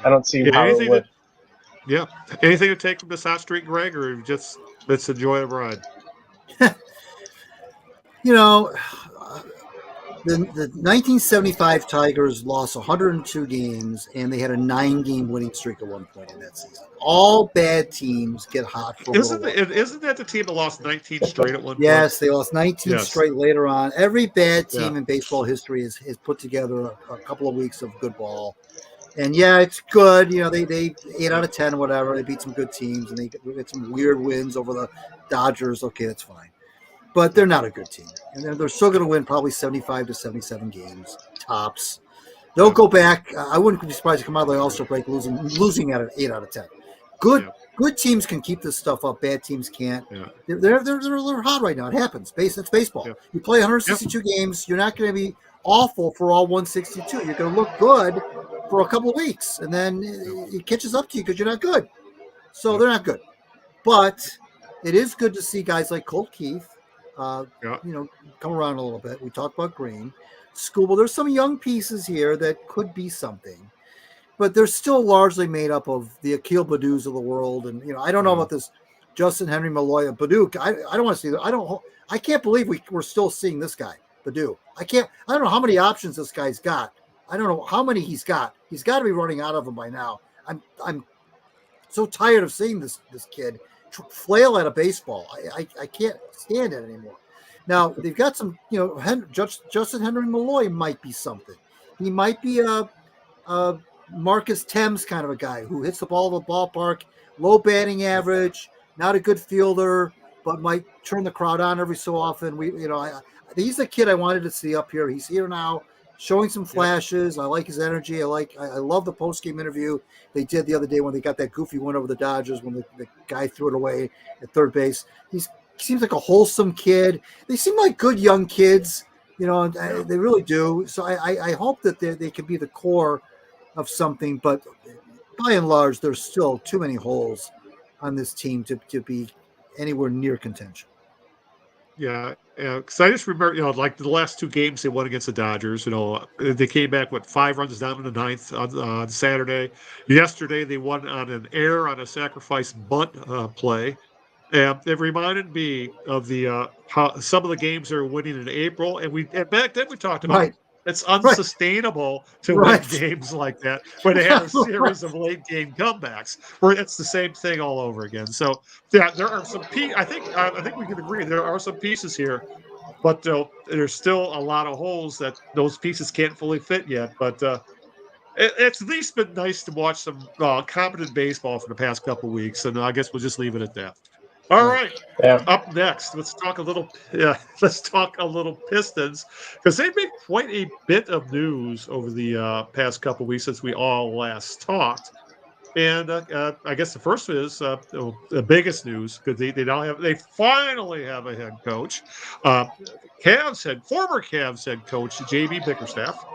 I don't see how it would. Anything to take from this hot streak, Greg, or just let's enjoy the ride? You know, the 1975 Tigers lost 102 games, and they had a 9-game winning streak at one point in that season. All bad teams get hot for a little while. Isn't that the team that lost 19 straight at one point? Yes, they lost 19 straight later on. Every bad team in baseball history has put together a couple of weeks of good ball. And yeah, it's good. You know, they 8 out of 10, whatever. They beat some good teams, and they get some weird wins over the Dodgers. Okay, that's fine. But they're not a good team. And they're still going to win probably 75 to 77 games, tops. They'll go back. I wouldn't be surprised to come out of the All-Star break losing at an 8 out of 10. Good teams can keep this stuff up. Bad teams can't. Yeah. They're hot right now. It happens. It's baseball. Yeah. You play 162 games. You're not going to be awful for all 162. You're going to look good for a couple of weeks, and then it catches up to you because you're not good. So they're not good. But it is good to see guys like Colt Keith, come around a little bit. We talked about Green. Skubal. There's some young pieces here that could be something, but they're still largely made up of the Akil Badus of the world. And I don't know about this Justin Henry Malloy and Badu. I don't want to see that. I can't believe we're still seeing this guy, Badu. I don't know how many options this guy's got. I don't know how many he's got. He's got to be running out of them by now. I'm so tired of seeing this kid flail at a baseball. I can't stand it anymore. Now they've got some, Justin Henry Malloy might be something. He might be a Marcus Thames kind of a guy who hits the ball to the ballpark, low batting average, not a good fielder, but might turn the crowd on every so often. He's the kid I wanted to see up here. He's here now, showing some flashes. I like his energy. I love the post-game interview they did the other day when they got that goofy win over the Dodgers when the guy threw it away at third base. He seems like a wholesome kid. They seem like good young kids, and they really do. So I hope that they can be the core of something, but by and large, there's still too many holes on this team to be anywhere near contention. Yeah, because I just remember, like the last 2 games they won against the Dodgers, they came back, 5 runs down in the 9th on Saturday. Yesterday, they won on an error on a sacrifice bunt play. And it reminded me of how some of the games they're winning in April. And back then we talked about it's unsustainable to win games like that when they have a series of late game comebacks where it's the same thing all over again. So yeah, there are some I think we can agree there are some pieces here, but there's still a lot of holes that those pieces can't fully fit yet. But it's at least been nice to watch some competent baseball for the past couple of weeks, and I guess we'll just leave it at that. All right. Yeah. Up next, let's talk a little Pistons, because they've made quite a bit of news over the past couple of weeks since we all last talked. And I guess the first is the biggest news, because they finally have a head coach, former Cavs head coach JB Bickerstaff,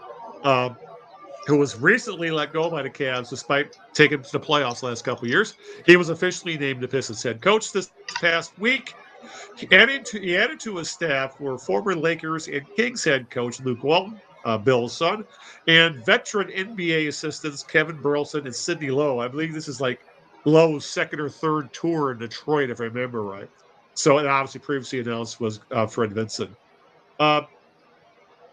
who was recently let go by the Cavs despite taking to the playoffs last couple of years. He was officially named the Pistons head coach this past week. He added to his staff were former Lakers and Kings head coach Luke Walton, Bill's son, and veteran NBA assistants Kevin Burleson and Sidney Lowe. I believe this is like Lowe's second or third tour in Detroit, if I remember right. So, and obviously previously announced was Fred Vinson.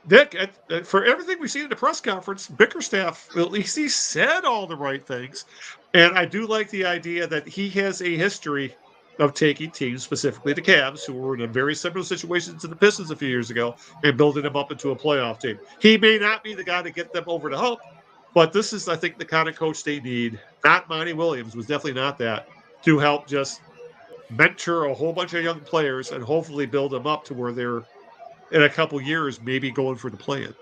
Nick, for everything we see in the press conference, Bickerstaff, at least he said all the right things. And I do like the idea that he has a history of taking teams, specifically the Cavs, who were in a very similar situation to the Pistons a few years ago, and building them up into a playoff team. He may not be the guy to get them over the hump, but this is, I think, the kind of coach they need. Not Monty Williams, was definitely not that, to help just mentor a whole bunch of young players and hopefully build them up to where they're, in a couple years, maybe going for the play-in.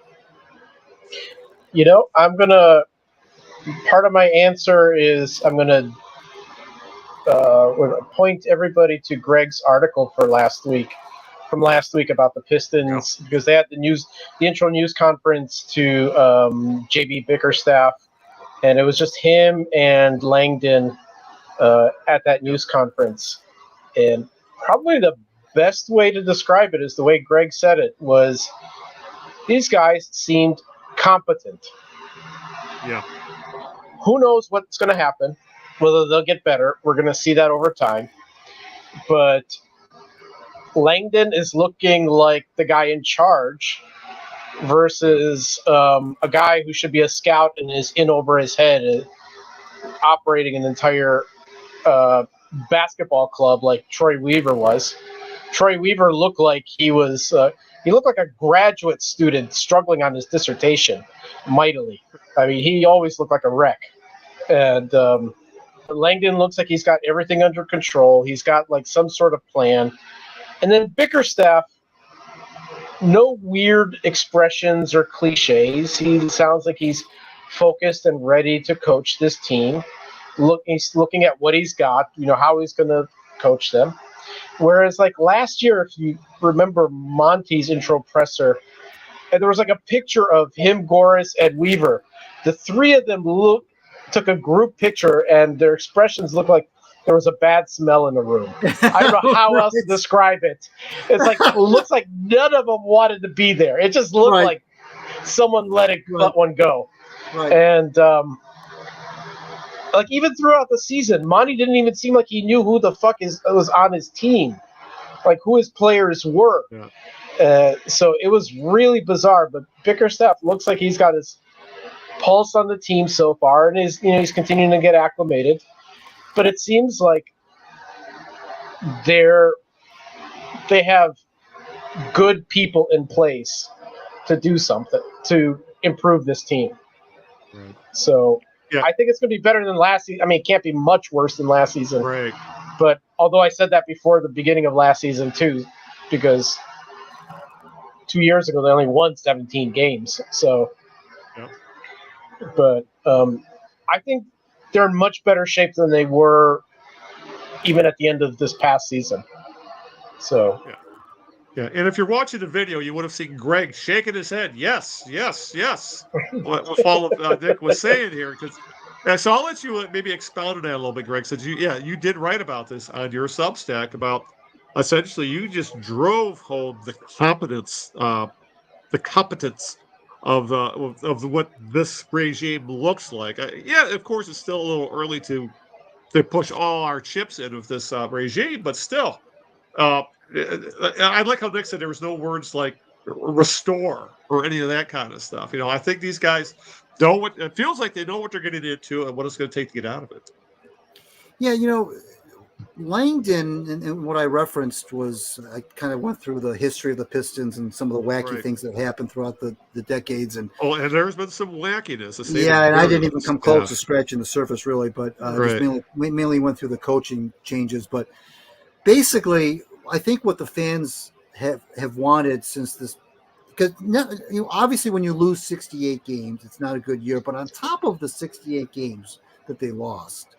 Part of my answer is I'm going to would point everybody to Greg's article from last week about the Pistons, because they had the intro news conference to JB Bickerstaff, and it was just him and Langdon at that news conference. And probably the best way to describe it is the way Greg said it was, these guys seemed competent. Yeah. Who knows what's going to happen, whether they'll get better. We're going to see that over time. But Langdon is looking like the guy in charge versus a guy who should be a scout and is in over his head, operating an entire basketball club like Troy Weaver was. Troy Weaver looked like he looked like a graduate student struggling on his dissertation mightily. I mean, he always looked like a wreck. And Langdon looks like he's got everything under control. He's got like some sort of plan. And then Bickerstaff, no weird expressions or cliches. He sounds like he's focused and ready to coach this team. He's looking at what he's got, how he's going to coach them. Whereas like last year, if you remember Monty's intro presser, and there was like a picture of him, Goris, and Weaver. The three of them took a group picture, and their expressions looked like there was a bad smell in the room. I don't know how else to describe it. It's like, it looks like none of them wanted to be there. It just looked like someone let one go. Right. And like even throughout the season, Monty didn't even seem like he knew who the fuck was on his team, like who his players were. Yeah. So it was really bizarre. But Bickerstaff looks like he's got his pulse on the team so far, and he's continuing to get acclimated. But it seems like they have good people in place to do something to improve this team. Right. So I think it's going to be better than last season. I mean, it can't be much worse than last season. Right. But although I said that before the beginning of last season too, because 2 years ago they only won 17 games. So, but I think they're in much better shape than they were even at the end of this past season. So. Yeah, and if you're watching the video, you would have seen Greg shaking his head. Yes. What followup Nick was saying here, so I'll let you maybe expound on that a little bit, Greg. Since you did write about this on your Substack about essentially you just drove home the competence of what this regime looks like. Of course, it's still a little early to push all our chips in with this regime, but still. I like how Nick said there was no words like restore or any of that kind of stuff. I think these guys it feels like they know what they're getting into and what it's going to take to get out of it. Yeah, Langdon, and what I referenced was I kind of went through the history of the Pistons and some of the wacky things that happened throughout the decades. And there's been some wackiness. And I didn't even come close to scratching the surface, really, but just mainly went through the coaching changes. But basically, I think what the fans have wanted since this, because obviously when you lose 68 games, it's not a good year. But on top of the 68 games that they lost,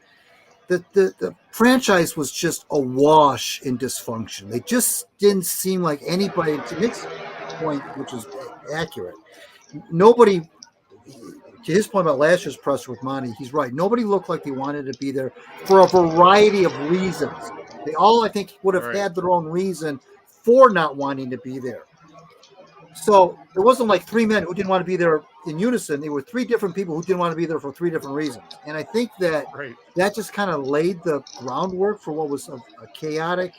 the franchise was just awash in dysfunction. They just didn't seem like anybody, to Nick's point, which is accurate. Nobody, to his point about last year's presser with Monty, he's right. Nobody looked like they wanted to be there for a variety of reasons. They all, I think, would have had their own reason for not wanting to be there. So it wasn't like three men who didn't want to be there in unison. There were three different people who didn't want to be there for three different reasons. And I think that that just kind of laid the groundwork for what was a chaotic,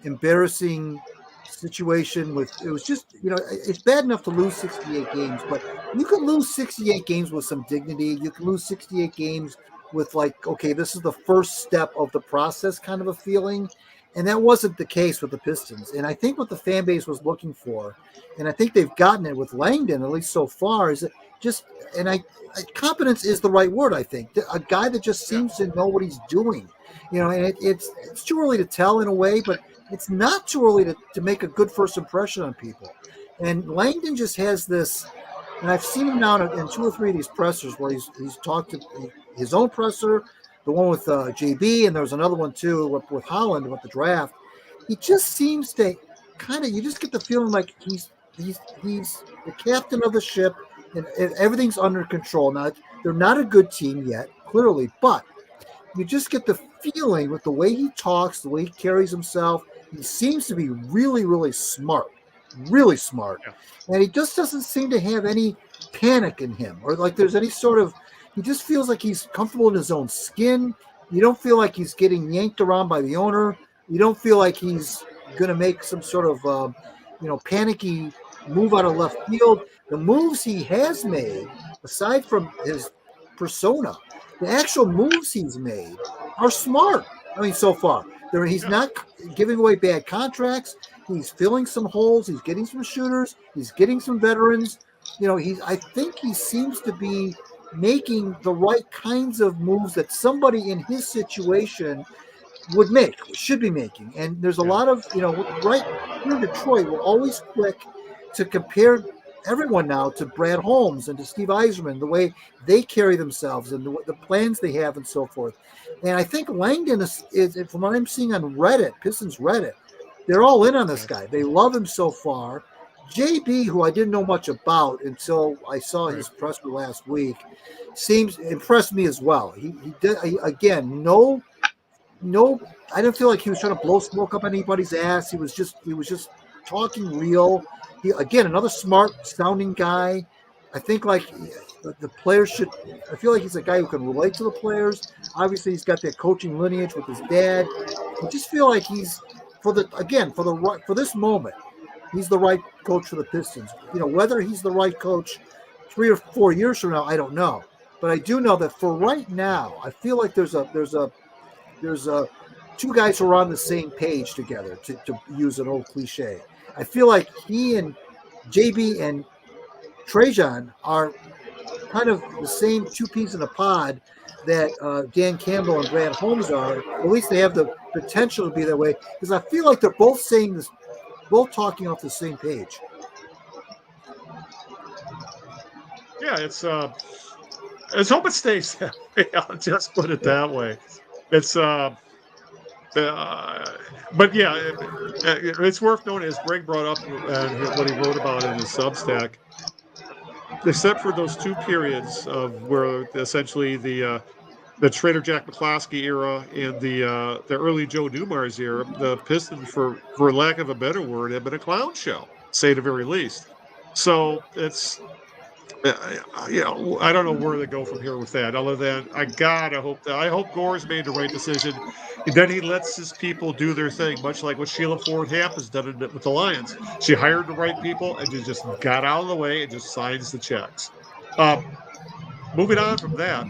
embarrassing situation. It was just, it's bad enough to lose 68 games, but you can lose 68 games with some dignity. You can lose 68 games with like, okay, this is the first step of the process kind of a feeling. And that wasn't the case with the Pistons. And I think what the fan base was looking for, and I think they've gotten it with Langdon, at least so far, is just, competence is the right word, I think. A guy that just seems to know what he's doing. And it's too early to tell in a way, but it's not too early to make a good first impression on people. And Langdon just has this, and I've seen him now in two or three of these pressers where he's talked to his own presser, the one with JB, and there was another one too with Holland with the draft. He just seems to kind of, you just get the feeling like he's the captain of the ship, and everything's under control. Now, they're not a good team yet, clearly, but you just get the feeling with the way he talks, the way he carries himself, he seems to be really, really smart. Really smart. Yeah. And he just doesn't seem to have any panic in him, or like there's any sort of, he just feels like he's comfortable in his own skin. You don't feel like he's getting yanked around by the owner. You don't feel like he's going to make some sort of, panicky move out of left field. The moves he has made, aside from his persona, the actual moves he's made are smart. I mean, so far. He's not giving away bad contracts. He's filling some holes. He's getting some shooters. He's getting some veterans. I think he seems to be making the right kinds of moves that somebody in his situation should be making. And there's a lot of, right here in Detroit, we're always quick to compare everyone now to Brad Holmes and to Steve Yzerman, the way they carry themselves and the plans they have and so forth. And I think Langdon is, from what I'm seeing on Reddit, Pistons Reddit, they're all in on this guy. They love him so far. JB, who I didn't know much about until I saw his presser last week, seems impressed me as well. He did, again, no, I didn't feel like he was trying to blow smoke up anybody's ass. He was just talking real. He, again, another smart sounding guy. I think like the players should, I feel like he's a guy who can relate to the players. Obviously he's got that coaching lineage with his dad. I just feel like he's for this moment, he's the right coach for the Pistons. Whether he's the right coach 3 or 4 years from now, I don't know. But I do know that for right now, I feel like there's two guys who are on the same page together, to use an old cliche. I feel like he and JB and Trajan are kind of the same two peas in a pod that Dan Campbell and Brad Holmes are. At least they have the potential to be that way, because I feel like they're both saying this, both talking off the same page. Yeah, let's hope it stays that way. I'll just put it that way. It's but yeah, it's worth noting, as Greg brought up what he wrote about in his Substack, except for those 2 periods of where essentially the Trader Jack McCloskey era and the early Joe Dumars era, the Pistons, for lack of a better word, have been a clown show, say the very least. So it's, I don't know where to go from here with that, other than I hope Gore's made the right decision. And then he lets his people do their thing, much like what Sheila Ford Hamp has done with the Lions. She hired the right people and just got out of the way and just signs the checks. Moving on from that,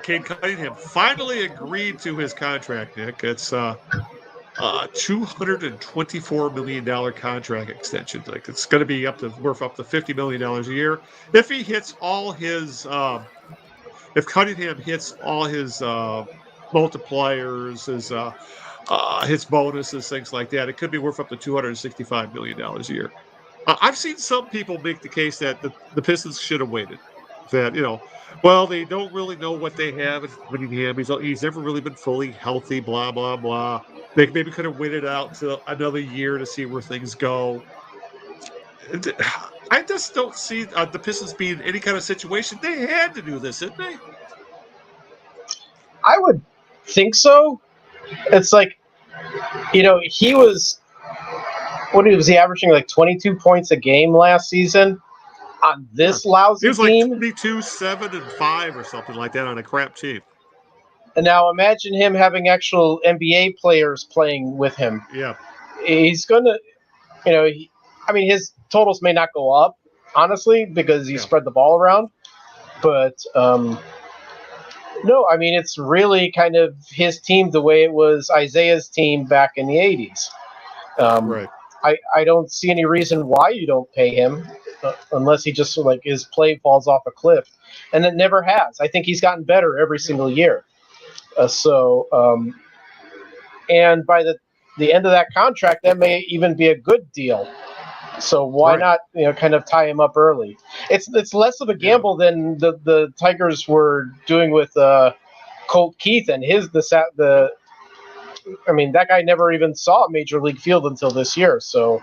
Cade Cunningham finally agreed to his contract, Nick. It's $224 million contract extension. Like, it's going to be worth up to $50 million a year if he hits all his. If Cunningham hits all his multipliers, his bonuses, things like that, it could be worth up to $265 million a year. I've seen some people make the case that the Pistons should have waited. That they don't really know what they have in Cunningham. He's never really been fully healthy. Blah blah blah. They maybe could have waited out till another year to see where things go. I just don't see the Pistons being in any kind of situation. They had to do this, didn't they? I would think so. It's like, he was he averaging like 22 points a game last season on this lousy team? He was like 22, 7, and 5 or something like that on a crap team. And now imagine him having actual NBA players playing with him. Yeah. He's going to, his totals may not go up, honestly, because he spread the ball around. But, no, it's really kind of his team the way it was Isaiah's team back in the 80s. Right. I don't see any reason why you don't pay him unless he just his play falls off a cliff. And it never has. I think he's gotten better every single year. And by the end of that contract, that may even be a good deal. So why not, kind of tie him up early? It's less of a gamble than the Tigers were doing with Colt Keith and that guy never even saw a major league field until this year. So,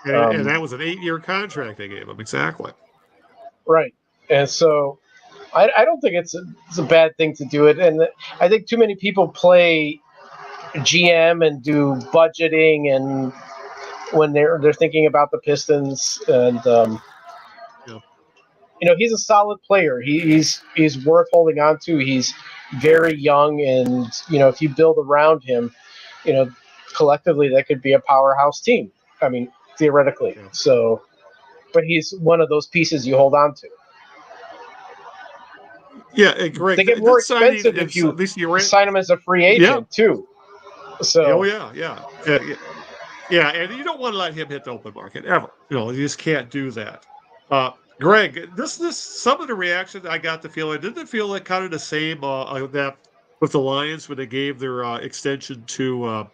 and that was an 8-year contract they gave him. Exactly. Right. And so I don't think it's a bad thing to do it. And I think too many people play GM and do budgeting and when they're thinking about the Pistons and he's a solid player. He's worth holding on to. He's very young, and if you build around him, collectively that could be a powerhouse team. I mean, theoretically. Yeah. So, but he's one of those pieces you hold on to. Yeah, Greg. They get more expensive if you sign him as a free agent too. So. Yeah, and you don't want to let him hit the open market ever. You just can't do that. Greg, this some of the reactions I got the feeling didn't it feel like kind of the same that with the Lions when they gave their extension to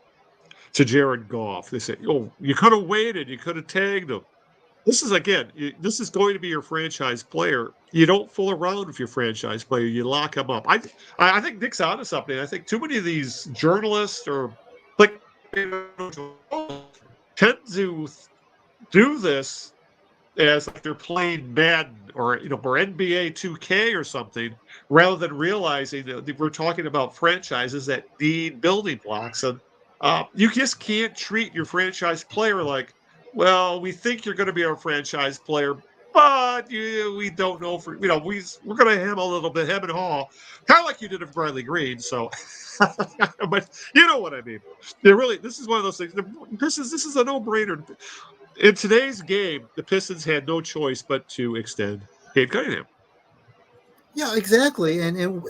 Jared Goff. They said, "Oh, you could have waited. You could have tagged him." This is this is going to be your franchise player. You don't fool around with your franchise player. You lock him up. I think Nick's onto something. I think too many of these journalists or tend to do this as like they're playing Madden or NBA 2K or something, rather than realizing that we're talking about franchises that need building blocks, and you just can't treat your franchise player like, well, we think you're going to be our franchise player, but we don't know we're going to hem a little bit, hem and haw, kind of like you did with Bradley Green. So, but you know what I mean. This is one of those things. This is a no-brainer. In today's game, the Pistons had no choice but to extend Cade Cunningham. Yeah, exactly. And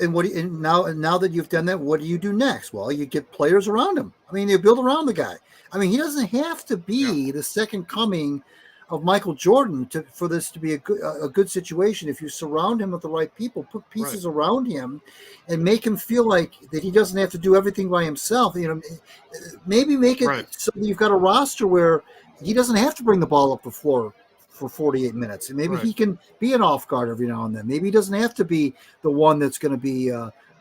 now that you've done that, what do you do next? Well, you get players around him. I mean, you build around the guy. I mean, he doesn't have to be the second coming of Michael Jordan for this to be a good situation. If you surround him with the right people, put pieces around him, and make him feel like that he doesn't have to do everything by himself. Maybe make it so that you've got a roster where he doesn't have to bring the ball up the floor for 48 minutes. And maybe he can be an off guard every now and then. Maybe he doesn't have to be the one that's going to be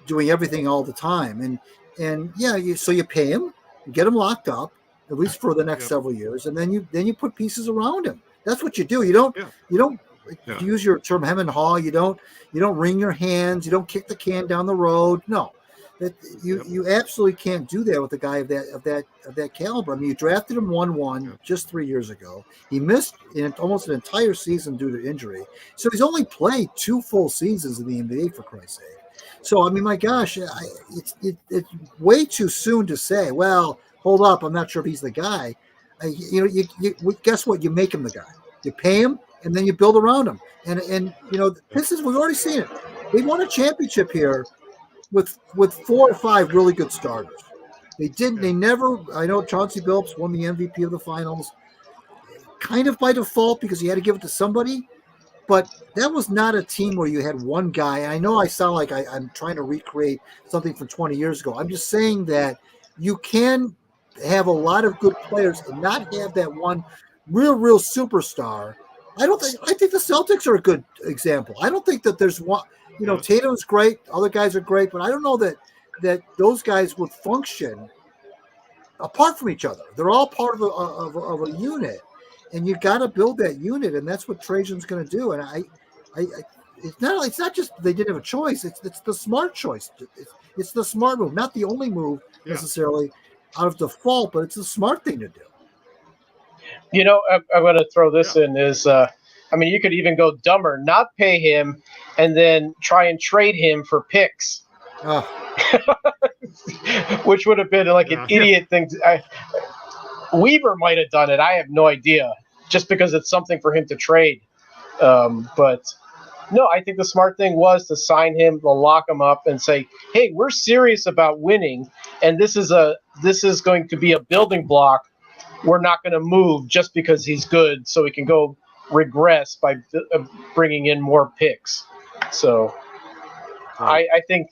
doing everything all the time. So you pay him, you get him locked up, at least for the next several years, and then you put pieces around him. That's what you do. You don't use your term hem and haw. You don't wring your hands. You don't kick the can down the road. No. You absolutely can't do that with a guy of that caliber. I mean, you drafted him 1-1 just 3 years ago. He missed almost an entire season due to injury. So he's only played 2 full seasons in the NBA, for Christ's sake. So I mean, my gosh, it's way too soon to say, well, hold up, I'm not sure if he's the guy. Guess what? You make him the guy. You pay him, and then you build around him. And Pistons, we've already seen it. They won a championship here with 4 or 5 really good starters. They never, I know Chauncey Billups won the MVP of the finals, kind of by default because he had to give it to somebody, but that was not a team where you had one guy. And I know I sound like I'm trying to recreate something from 20 years ago. I'm just saying that you can have a lot of good players and not have that one real superstar. I think the Celtics are a good example. I don't think that there's one. Tatum's great. Other guys are great, but I don't know that those guys would function apart from each other. They're all part of a unit, and you got to build that unit, and that's what Trajan's going to do. And it's not just they didn't have a choice. It's the smart choice. It's the smart move, not the only move necessarily out of default, but it's the smart thing to do. I'm going to throw this in is. You could even go dumber, not pay him, and then try and trade him for picks, which would have been like an idiot thing. Weaver might have done it. I have no idea, just because it's something for him to trade. But no, I think the smart thing was to sign him, to lock him up, and say, "Hey, we're serious about winning, and this is going to be a building block. We're not going to move just because he's good, so we can go." Regress by bringing in more picks. So I think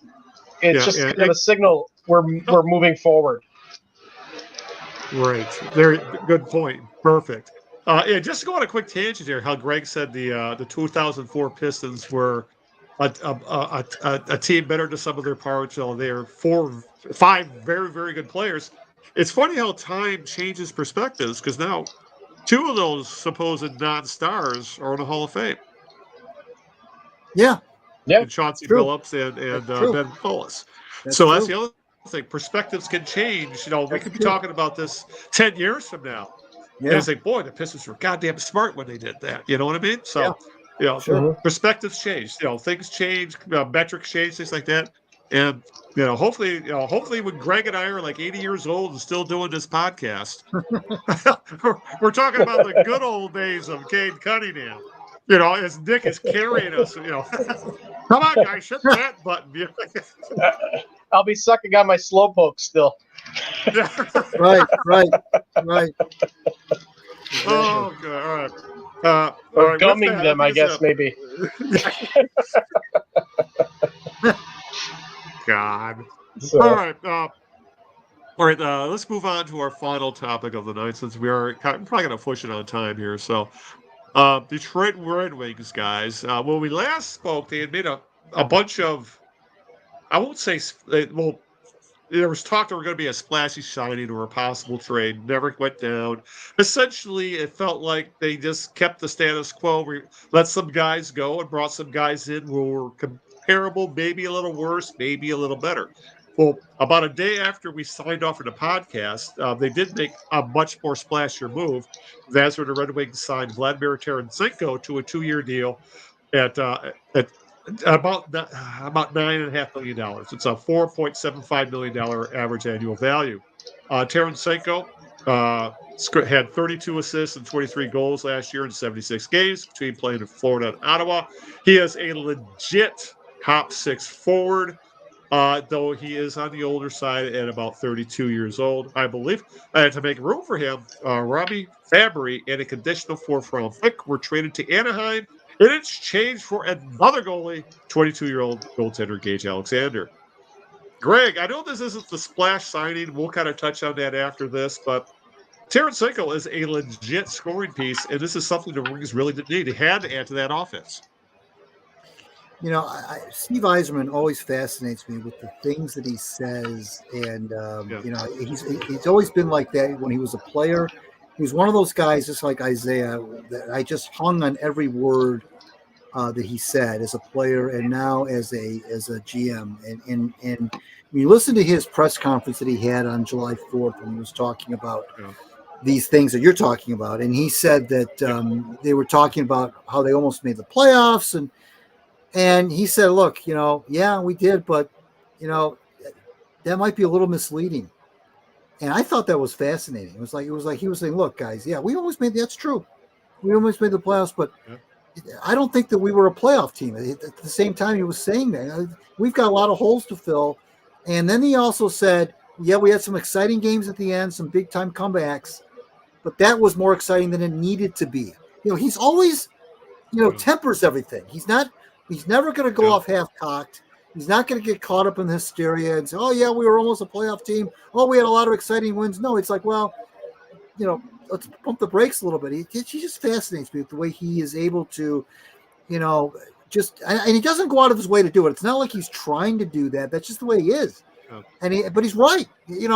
it's just kind of a signal we're moving forward. Right. Very good point. Perfect. Just to go on a quick tangent here, how Greg said the 2004 Pistons were a team better to some of their parts. They're 5 very, very good players. It's funny how time changes perspectives because now 2 of those supposed non-stars are in the Hall of Fame. Yeah. And Chauncey True. Billups and Ben Wallace. That's So true. that's the other thing. Perspectives can change. We could be talking about this 10 years from now. Yeah. And it's like, boy, the Pistons were goddamn smart when they did that. You know what I mean? So, Sure. perspectives change. Things change, metrics change, things like that. And hopefully, when Greg and I are like 80 years old and still doing this podcast, we're talking about the good old days of Cade Cunningham. As Nick is carrying us. Come on, guys, hit that button. I'll be sucking on my slowpoke still. Yeah. Right. Oh, God. All right. Or right, gumming them, I guess, maybe. God. So. All right. Let's move on to our final topic of the night since we're probably going to push it on time here. So, Detroit Red Wings, guys. When we last spoke, they had made a bunch of, I won't say, well, there was talk there were going to be a splashy signing or a possible trade. Never went down. Essentially, it felt like they just kept the status quo. Let some guys go and brought some guys in who were comparable, maybe a little worse, maybe a little better. Well, about a day after we signed off for the podcast, they did make a much more splashier move. That's where the Red Wings signed Vladimir Tarasenko to a 2-year deal at about $9.5 million. It's a $4.75 million average annual value. Tarasenko had 32 assists and 23 goals last year in 76 games between playing in Florida and Ottawa. He is a legit top 6 forward. Though he is on the older side at about 32 years old, I believe. To make room for him, Robbie Fabry and a conditional 4th-round pick were traded to Anaheim in exchange for another goalie, 22-year-old goaltender Gage Alexander. Greg, I know this isn't the splash signing. We'll kind of touch on that after this, but Tarasenko is a legit scoring piece, and this is something the Wings really didn't need. They had to add to that offense. Steve Yzerman always fascinates me with the things that he says, and he's always been like that when he was a player. He was one of those guys, just like Isaiah, that I just hung on every word that he said as a player, and now as a GM. And when you listen to his press conference that he had on July 4th, when he was talking about these things that you're talking about, and he said that they were talking about how they almost made the playoffs, and he said, look, we did, but, that might be a little misleading. And I thought that was fascinating. It was like he was saying, look, guys, that's true. We almost made the playoffs, but I don't think that we were a playoff team. At the same time, he was saying that. We've got a lot of holes to fill. And then he also said, we had some exciting games at the end, some big-time comebacks, but that was more exciting than it needed to be. He's always, tempers everything. He's never going to go off half-cocked. He's not going to get caught up in hysteria and say, we were almost a playoff team. We had a lot of exciting wins. No, it's like, let's pump the brakes a little bit. He just fascinates me with the way he is able to, and he doesn't go out of his way to do it. It's not like he's trying to do that. That's just the way he is. But he's right. He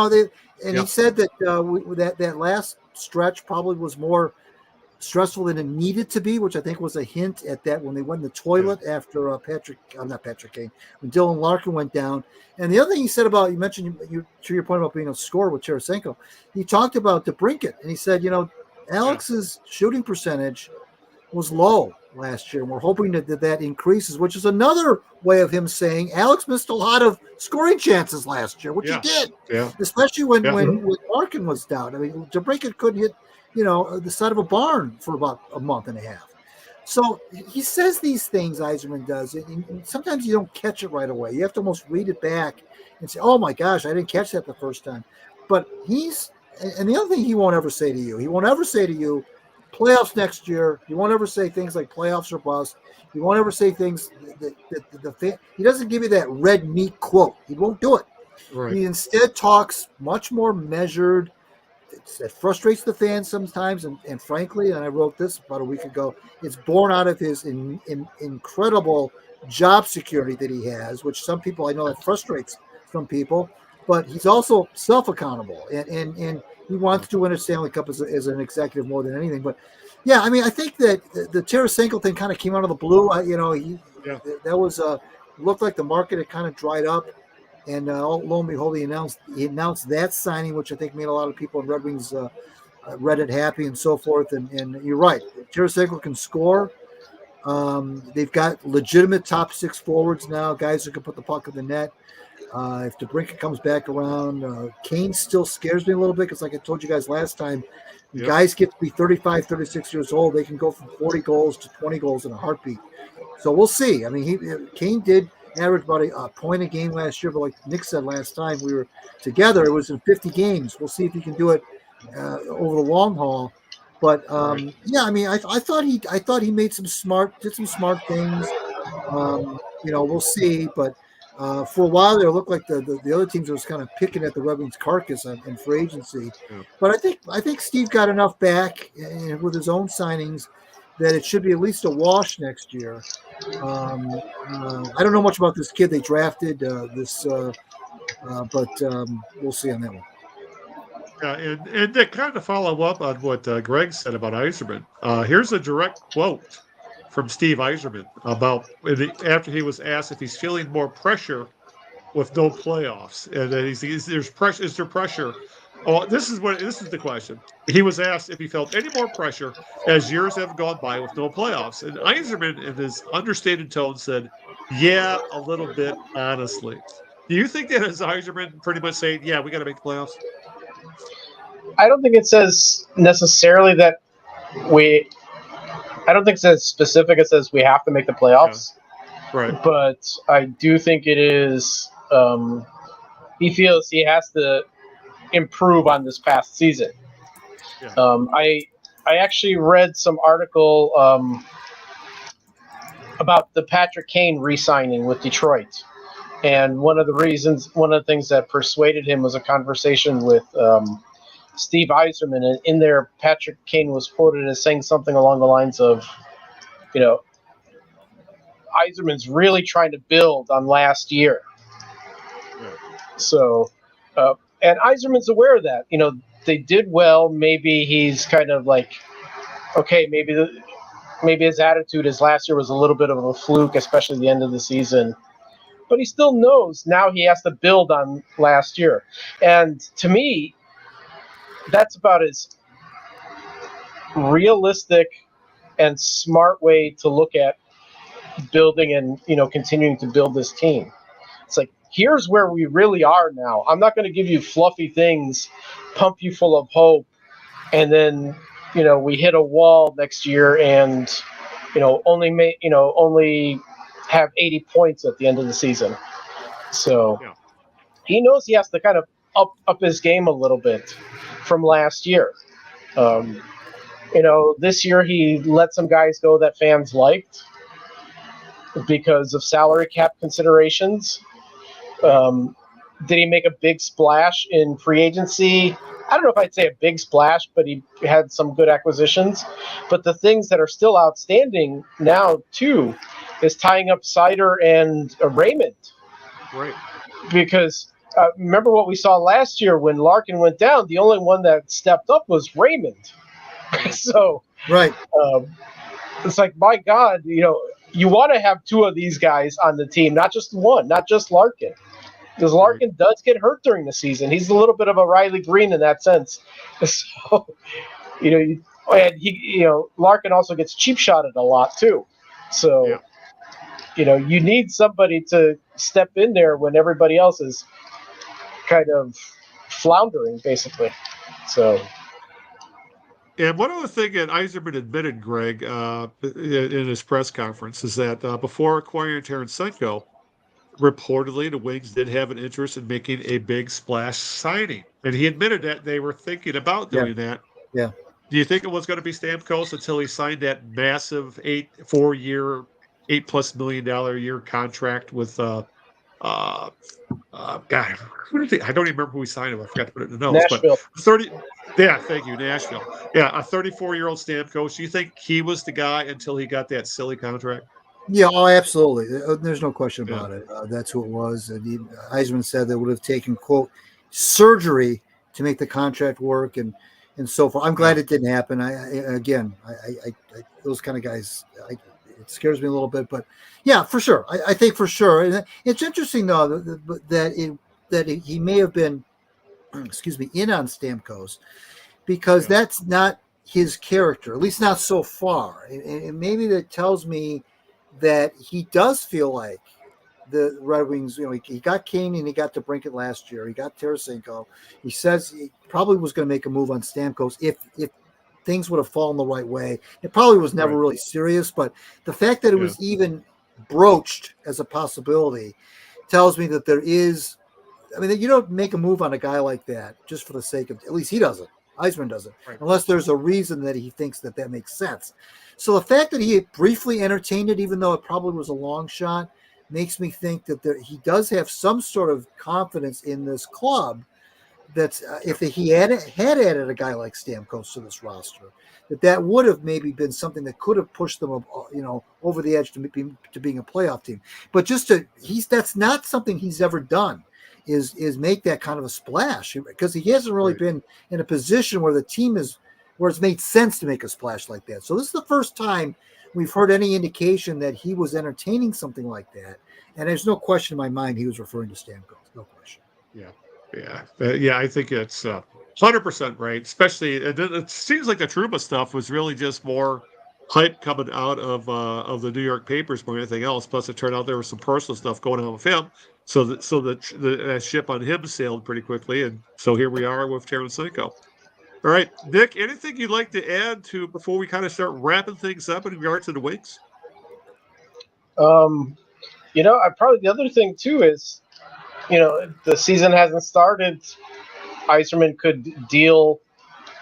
said that that last stretch probably was more stressful than it needed to be, which I think was a hint at that when they went in the toilet after when Dylan Larkin went down. And the other thing he said about, you mentioned to your point about being a scorer with Tarasenko, he talked about DeBrincat, and he said, Alex's shooting percentage was low last year, and we're hoping that increases, which is another way of him saying Alex missed a lot of scoring chances last year, which he did, especially when Larkin was down. I mean, DeBrincat couldn't hit the side of a barn for about a month and a half. So he says these things, Yzerman does, and sometimes you don't catch it right away. You have to almost read it back and say, oh my gosh, I didn't catch that the first time. But and the other thing he won't ever say to you, playoffs next year. He won't ever say things like playoffs or bust. He won't ever say things that he doesn't give you that red meat quote. He won't do it. Right. He instead talks much more measured, it frustrates the fans sometimes, and frankly, and I wrote this about a week ago, it's born out of his incredible job security that he has, which some people, I know that frustrates some people, but he's also self-accountable, and he wants to win a Stanley Cup as an executive more than anything. But yeah, I mean, I think that the Tarasenko thing kind of came out of the blue. That was looked like the market had kind of dried up. And lo and behold, he announced that signing, which I think made a lot of people in Red Wings Reddit happy and so forth. And you're right, Tarasenko can score. They've got legitimate top six forwards now, guys who can put the puck in the net. If DeBrincat comes back around, Kane still scares me a little bit because, like I told you guys last time, guys get to be 35, 36 years old. They can go from 40 goals to 20 goals in a heartbeat. So we'll see. I mean, Kane did average about a point a game last year, but like Nick said last time we were together, it was in 50 games. We'll see if he can do it over the long haul. But yeah, I mean, I thought he did some smart things. We'll see. But for a while there, it looked like the other teams was kind of picking at the Red Wings carcass in free agency. Yeah. But I think Steve got enough back with his own signings that it should be at least a wash next year. I don't know much about this kid they drafted, but we'll see on that one. Yeah, and to kind of follow up on what Greg said about Yzerman, here's a direct quote from Steve Yzerman about after he was asked if he's feeling more pressure with no playoffs, and then there's pressure. Is there pressure? Oh, this is the question. He was asked if he felt any more pressure as years have gone by with no playoffs, and Yzerman, in his understated tone, said, "Yeah, a little bit, honestly." Do you think that is Yzerman pretty much saying, "Yeah, we got to make the playoffs"? I don't think it says necessarily that I don't think it says specific. It says we have to make the playoffs. Yeah. Right. But I do think it is. He feels he has to improve on this past season. Yeah. I actually read some article about the Patrick Kane re-signing with Detroit, and one of the things that persuaded him was a conversation with Steve Yzerman, and in there, Patrick Kane was quoted as saying something along the lines of, Yzerman's really trying to build on last year. Yeah. So, and Yzerman's aware of that. They did well. Maybe he's kind of like, okay, maybe his attitude as last year was a little bit of a fluke, especially the end of the season. But he still knows now he has to build on last year. And to me, that's about as realistic and smart way to look at building and continuing to build this team. It's like, here's where we really are now. I'm not going to give you fluffy things, pump you full of hope, and then we hit a wall next year and only have 80 points at the end of the season. So he knows he has to kind of up his game a little bit from last year. This year he let some guys go that fans liked because of salary cap considerations. Did he make a big splash in free agency? I don't know if I'd say a big splash, but he had some good acquisitions. But the things that are still outstanding now, too, is tying up Seider and Raymond. Right. Because remember what we saw last year when Larkin went down, the only one that stepped up was Raymond. So, right. It's like, my God, you want to have two of these guys on the team, not just one, not just Larkin. Because Larkin does get hurt during the season. He's a little bit of a Riley Green in that sense. So, Larkin also gets cheap shotted a lot too. So, you need somebody to step in there when everybody else is kind of floundering, basically. So. And one other thing that Yzerman admitted, Greg, in his press conference, is that before acquiring Tarasenko, reportedly the Wings did have an interest in making a big splash signing. And he admitted that they were thinking about doing that. Yeah. Do you think it was going to be Stamkos until he signed that massive 4-year, $8+ million a year contract with God, I don't even remember who he signed him. I forgot to put it in the notes. Nashville. But 30. Yeah, thank you, Nashville. Yeah, a 34-year-old Stamkos. Do you think he was the guy until he got that silly contract? Yeah, oh, absolutely. There's no question Yeah. about it. That's who it was. And Eisman said that would have taken, quote, surgery to make the contract work and so forth. I'm glad it didn't happen. I those kind of guys, it scares me a little bit. But, yeah, for sure. I think for sure. And it's interesting, though, that he may have been, excuse me, in on Stamkos because that's not his character, at least not so far. And maybe that tells me that he does feel like the Red Wings, he got Kane and he got DeBrincat last year. He got Tarasenko. He says he probably was going to make a move on Stamkos if things would have fallen the right way. It probably was never really serious, but the fact that it was even broached as a possibility tells me that there is, you don't make a move on a guy like that just for the sake of, at least he doesn't. Eisman doesn't, unless there's a reason that he thinks that makes sense. So the fact that he briefly entertained it, even though it probably was a long shot, makes me think that he does have some sort of confidence in this club. That's if he had added a guy like Stamkos to this roster, that would have maybe been something that could have pushed them, over the edge to being a playoff team. But that's not something he's ever done. Is make that kind of a splash because he hasn't really been in a position where the team is where it's made sense to make a splash like that. So this is the first time we've heard any indication that he was entertaining something like that. And there's no question in my mind he was referring to Stamkos. No question. Yeah. I think it's 100% right. Especially it seems like the Trouba stuff was really just more hype coming out of the New York papers more than anything else. Plus, it turned out there was some personal stuff going on with him. So that ship on him sailed pretty quickly, and so here we are with Tarasenko. All right, Nick, anything you'd like to add to before we kind of start wrapping things up in regards to the Wings? I probably the other thing too is, the season hasn't started. Yzerman could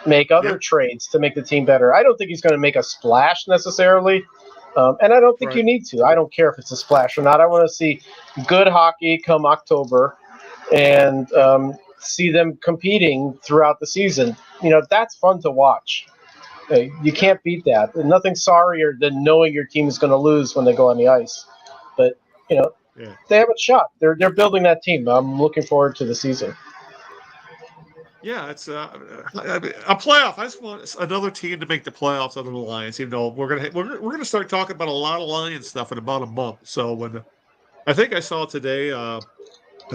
make other trades to make the team better. I don't think he's going to make a splash necessarily. And I don't think you need to. I don't care if it's a splash or not. I want to see good hockey come October and see them competing throughout the season. That's fun to watch. You can't beat that. Nothing sorrier than knowing your team is going to lose when they go on the ice. But, they have a shot. They're building that team. I'm looking forward to the season. Yeah, it's a playoff. I just want another team to make the playoffs other than the Lions. Even though we're gonna start talking about a lot of Lions stuff in about a month. So when I think I saw today, I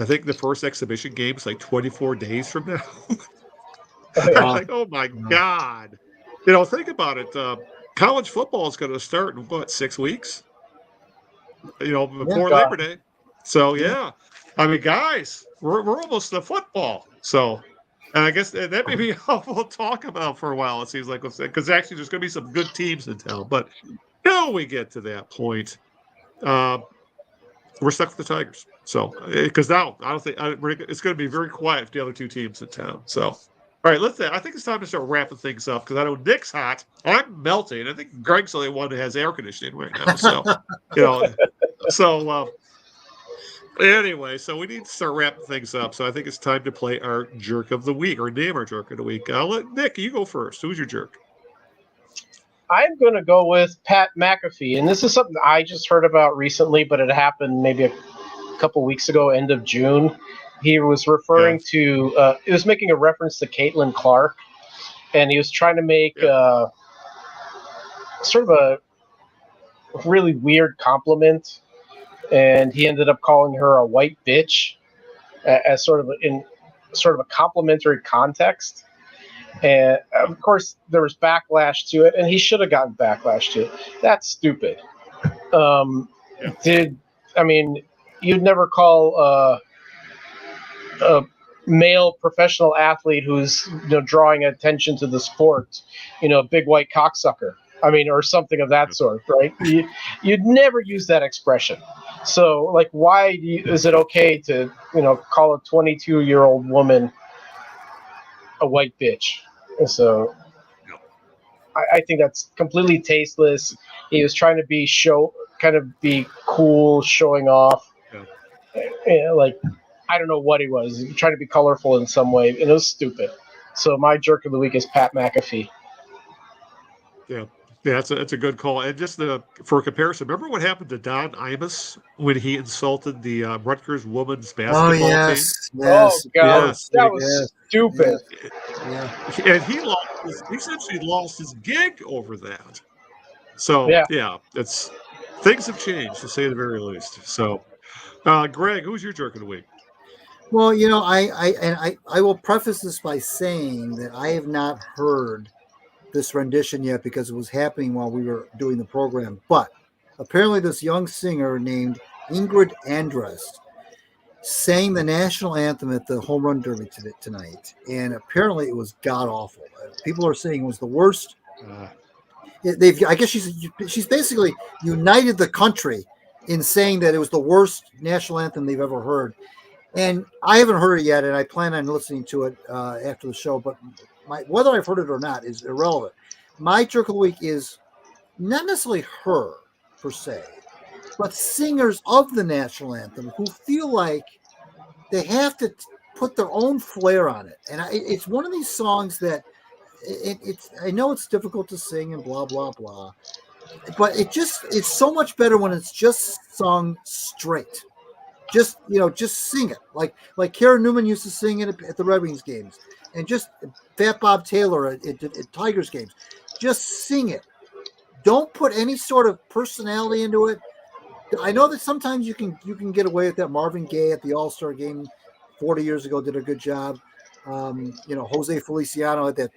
think the first exhibition game is like 24 days from now. I'm like, oh my God! Think about it. College football is going to start in 6 weeks? Before Labor Day. So guys, we're almost to football. So. And I guess that may be all we'll talk about for a while, it seems like, because actually there's going to be some good teams in town. But till we get to that point, we're stuck with the Tigers. So, because now I don't think it's going to be very quiet for the other two teams in town. So, all right, I think it's time to start wrapping things up because I know Nick's hot. I'm melting. I think Greg's the only one that has air conditioning right now. So, anyway, so we need to start wrapping things up. So I think it's time to play our jerk of the week, or name our jerk of the week. I'll let Nick, you go first. Who's your jerk? I'm going to go with Pat McAfee. And this is something I just heard about recently, but it happened maybe a couple weeks ago, end of June. He was referring to, he was making a reference to Caitlin Clark. And he was trying to make sort of a really weird compliment. And he ended up calling her a white bitch as sort of a complimentary context. And of course, there was backlash to it, and he should have gotten backlash to it. That's stupid. You'd never call a male professional athlete who's drawing attention to the sport, a big white cocksucker. Or something of that sort, right? You'd never use that expression. So, why is it okay to, call a 22-year-old woman a white bitch? And so, I think that's completely tasteless. He was trying to be cool, showing off. I don't know what he was. He was trying to be colorful in some way, and it was stupid. So my jerk of the week is Pat McAfee. Yeah. Yeah, that's a good call. And just for comparison, remember what happened to Don Imus when he insulted the Rutgers women's Oh basketball team? Oh yes, God, Yes. that was stupid. yeah. And he essentially lost his gig over that. So Yeah. things have changed to say the very least. So, Greg, who's your jerk of the week? Well, I will preface this by saying that I have not heard this rendition yet because it was happening while we were doing the program. But apparently, this young singer named Ingrid Andress sang the national anthem at the home run derby tonight, and apparently it was god awful. People are saying it was the worst. I guess she's basically united the country in saying that it was the worst national anthem they've ever heard. And I haven't heard it yet, and I plan on listening to it after the show. But whether I've heard it or not is irrelevant. My jerk of the week is not necessarily her per se, but singers of the national anthem who feel like they have to put their own flair on it. And it's one of these songs that I know it's difficult to sing and blah blah blah, but it's so much better when it's just sung straight. Just sing it like Karen Newman used to sing it at the Red Wings games, and just Fat Bob Taylor at Tigers games. Just sing it. Don't put any sort of personality into it. I know that sometimes you can get away with that. Marvin Gaye at the All-Star game 40 years ago did a good job. Jose Feliciano had that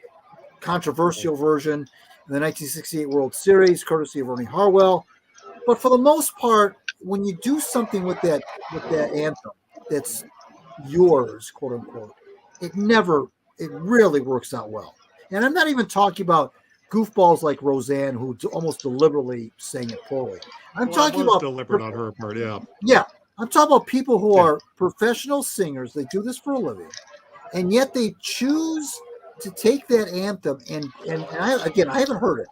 controversial version in the 1968 World Series, courtesy of Ernie Harwell. But for the most part, when you do something with that anthem that's yours, quote unquote, it really works out well. And I'm not even talking about goofballs like Roseanne, who almost deliberately sang it poorly. I'm talking about deliberate on her part. Yeah. Yeah. I'm talking about people who are professional singers. They do this for a living, and yet they choose to take that anthem and I haven't heard it,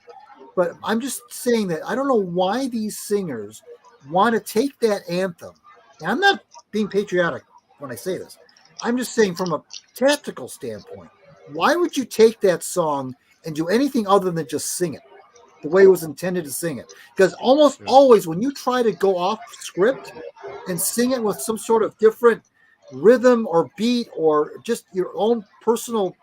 but I'm just saying that I don't know why these singers want to take that anthem. And I'm not being patriotic when I say this. I'm just saying from a tactical standpoint, why would you take that song and do anything other than just sing it the way it was intended to sing it? Because almost always when you try to go off script and sing it with some sort of different rhythm or beat or just your own personal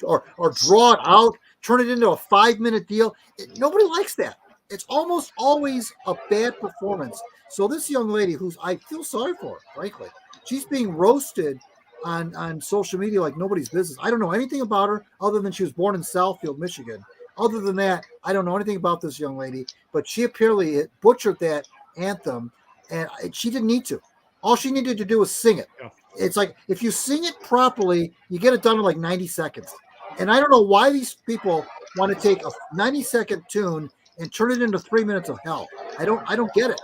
or draw it out, turn it into a 5-minute deal, nobody likes that. It's almost always a bad performance. So this young lady, who's I feel sorry for, frankly, she's being roasted on social media like nobody's business. I don't know anything about her other than she was born in Southfield, Michigan. Other than that, I don't know anything about this young lady, but she apparently butchered that anthem, and she didn't need to. All she needed to do was sing it. Yeah. It's like if you sing it properly, you get it done in like 90 seconds. And I don't know why these people want to take a 90-second tune and turn it into 3 minutes of hell. I don't get it.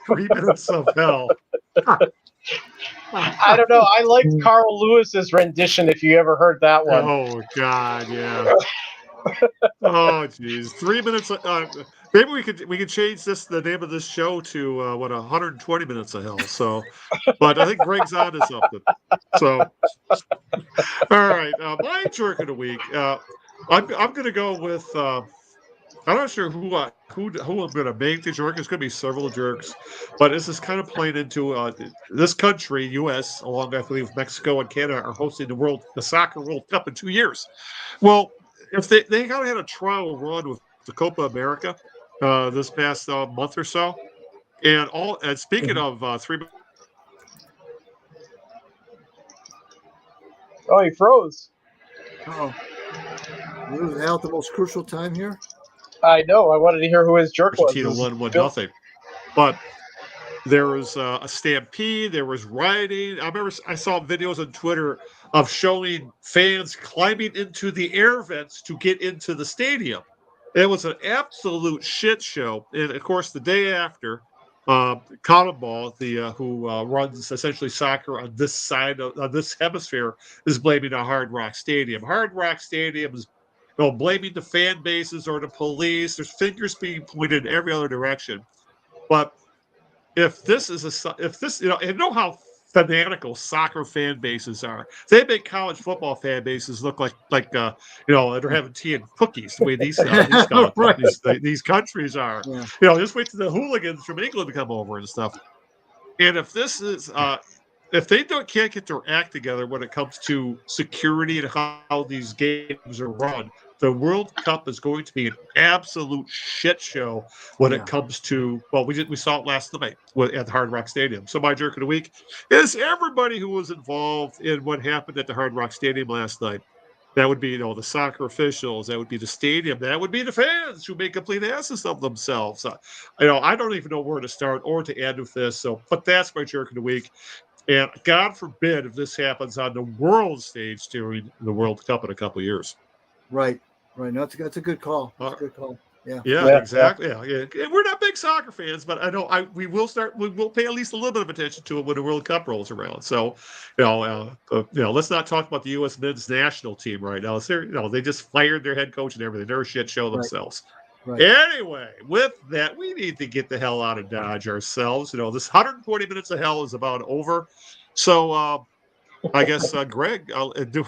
3 minutes of hell. I don't know. I liked Carl Lewis's rendition. If you ever heard that one. Oh God, yeah. Oh geez, 3 minutes. Maybe we could change the name of this show to 120 minutes of hell. So, but I think Greg's on to something. So, all right, my jerk of the week. I'm going to go with. I'm not sure who I'm going to make the jerk. It's going to be several jerks, but this is kind of playing into this country, U.S., along I believe Mexico and Canada are hosting the Soccer World Cup in 2 years. Well, if they kind of had a trial run with the Copa America this past month or so, and speaking of 3. Oh, he froze. Oh, we're out the most crucial time here. I know. I wanted to hear who his jerk was. Argentina won 1-0, but there was a stampede. There was rioting. I remember I saw videos on Twitter of showing fans climbing into the air vents to get into the stadium. It was an absolute shit show. And of course, the day after, Cannonball, who runs essentially soccer on this side of this hemisphere, is blaming a Hard Rock Stadium. Hard Rock Stadium is blaming the fan bases or the police. There's fingers being pointed in every other direction. But if this, you know how fanatical soccer fan bases are. They make college football fan bases look like they're having tea and cookies the way these college Right. these countries are. Yeah. Just wait till the hooligans from England come over and stuff. And if this is if they can't get their act together when it comes to security and how these games are run, the World Cup is going to be an absolute shit show when it comes to, well, we saw it last night at the Hard Rock Stadium. So my jerk of the week is everybody who was involved in what happened at the Hard Rock Stadium last night. That would be, the soccer officials. That would be the stadium. That would be the fans who make complete asses of themselves. I don't even know where to start or to end with this. So, but that's my jerk of the week. And God forbid if this happens on the world stage during the World Cup in a couple of years. Right. No, that's a good call. That's a good call. Yeah, exactly. Yeah. We're not big soccer fans, but I know we will pay at least a little bit of attention to it when the World Cup rolls around. So, let's not talk about the U.S. men's national team right now. They just fired their head coach and everything. They're a shit show themselves. Right. Anyway, with that, we need to get the hell out of Dodge ourselves. This 120 minutes of hell is about over. So, I guess, Greg, I'll do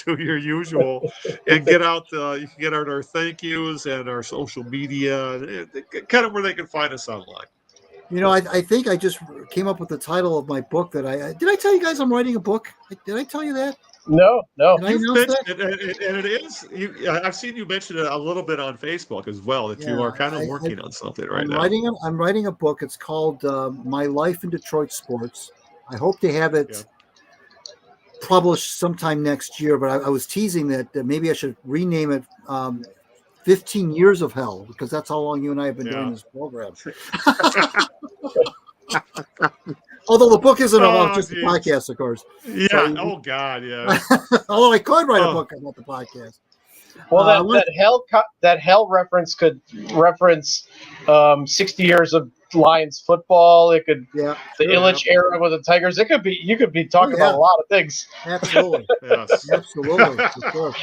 your usual and get out. You can get out our thank yous and our social media, kind of where they can find us online. I think I just came up with the title of my book that did I tell you guys I'm writing a book? Did I tell you that? No. Did I announce that? And it is. I've seen you mention it a little bit on Facebook as well. That you are kind of working on something right now. I'm writing a book. It's called My Life in Detroit Sports. I hope to have it published sometime next year, but I was teasing that maybe I should rename it 15 Years of Hell, because that's how long you and I have been doing this program. Although the book isn't about just the podcast, of course. Yeah. So, God. Yeah. Although I could write a book about the podcast. Well, that hell reference could reference 60 years of Lions football. It could the Illich era with the Tigers. You could be talking about a lot of things. Absolutely. Absolutely. For sure.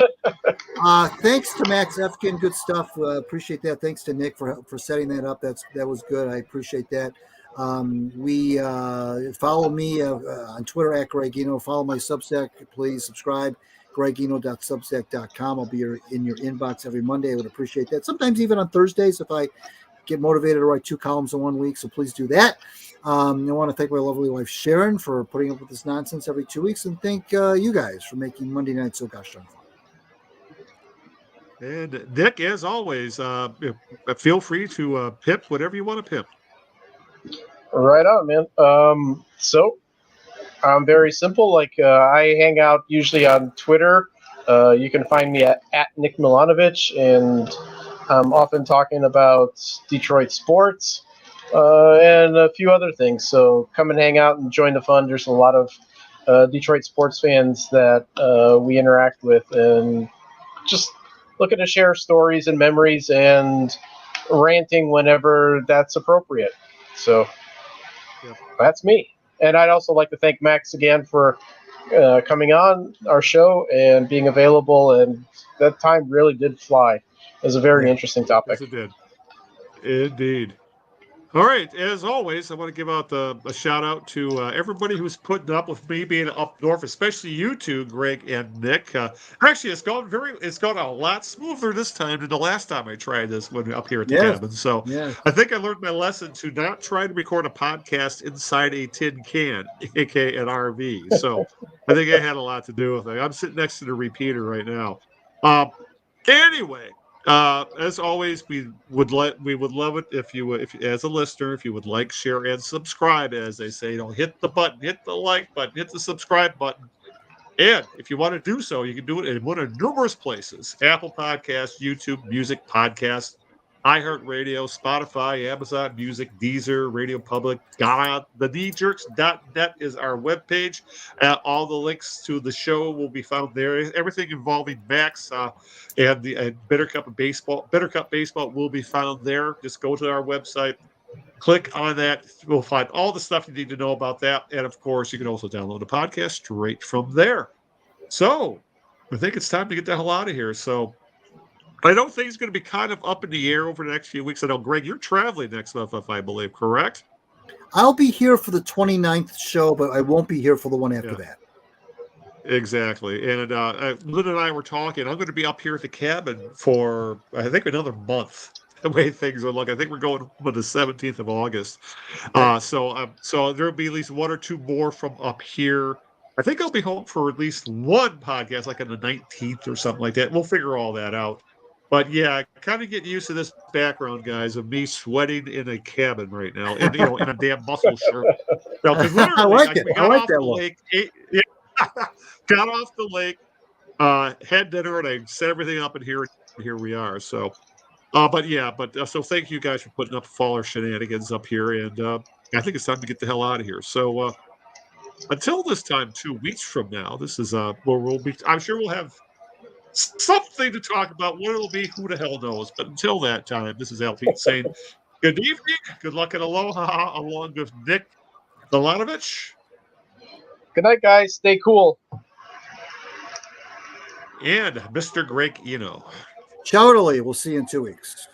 Thanks to Max Effgen. Good stuff. Appreciate that. Thanks to Nick for setting that up. That was good. I appreciate that. Follow me on Twitter at Greg Eno. Follow my Substack. Please subscribe. GregEno.substack.com. I'll be in your inbox every Monday. I would appreciate that. Sometimes even on Thursdays if I get motivated to write 2 columns in 1 week. So please do that. I want to thank my lovely wife Sharon for putting up with this nonsense every 2 weeks, and thank you guys for making Monday night so gosh darn fun. And Nick, as always, feel free to pip whatever you want to pip. Right on, man. So I'm very simple. I hang out usually on Twitter. You can find me at Nick Milanovich, and I'm often talking about Detroit sports and a few other things. So come and hang out and join the fun. There's a lot of Detroit sports fans that we interact with, and just looking to share stories and memories and ranting whenever that's appropriate. So that's me. And I'd also like to thank Max again for coming on our show and being available. And that time really did fly. It was a very interesting topic. Yes, it did. Indeed. All right. As always, I want to give out a shout out to everybody who's putting up with me being up north, especially you two, Greg and Nick. Actually, it's gone a lot smoother this time than the last time I tried this one up here at the cabin. So I think I learned my lesson to not try to record a podcast inside a tin can, aka an RV. So I think I had a lot to do with it. I'm sitting next to the repeater right now. Anyway. As always, we would love it if you as a listener, if you would like, share, and subscribe. As they say, hit the button, hit the like button, hit the subscribe button. And if you want to do so, you can do it in one of numerous places: Apple Podcasts, YouTube Music Podcasts, iHeartRadio, Spotify, Amazon Music, Deezer, Radio Public. TheDJerks.net is our webpage. All the links to the show will be found there. Everything involving Max and the Bitter Cup Baseball will be found there. Just go to our website, click on that. We'll find all the stuff you need to know about that. And of course, you can also download the podcast straight from there. So I think it's time to get the hell out of here. So I don't think it's going to be kind of up in the air over the next few weeks. I know, Greg, you're traveling next month, if I believe, correct? I'll be here for the 29th show, but I won't be here for the one after that. Exactly. And Lynn and I were talking. I'm going to be up here at the cabin for, I think, another month. The way things are looking, I think we're going on the 17th of August. So there'll be at least one or two more from up here. I think I'll be home for at least one podcast, like on the 19th or something like that. We'll figure all that out. But yeah, kind of getting used to this background, guys, of me sweating in a cabin right now, in a damn muscle shirt. Because literally, I like it. we got off the lake. Got off the lake, had dinner, and I set everything up, and here we are. So, so thank you guys for putting up faller shenanigans up here, and I think it's time to get the hell out of here. So, until this time, 2 weeks from now, this is where we'll be. I'm sure we'll have something to talk about. What it'll be, who the hell knows? But until that time, this is LP saying good evening, good luck, and aloha, along with Nick Milanovich. Good night, guys. Stay cool. And Mr. Greg Eno. Ciao, we'll see you in 2 weeks.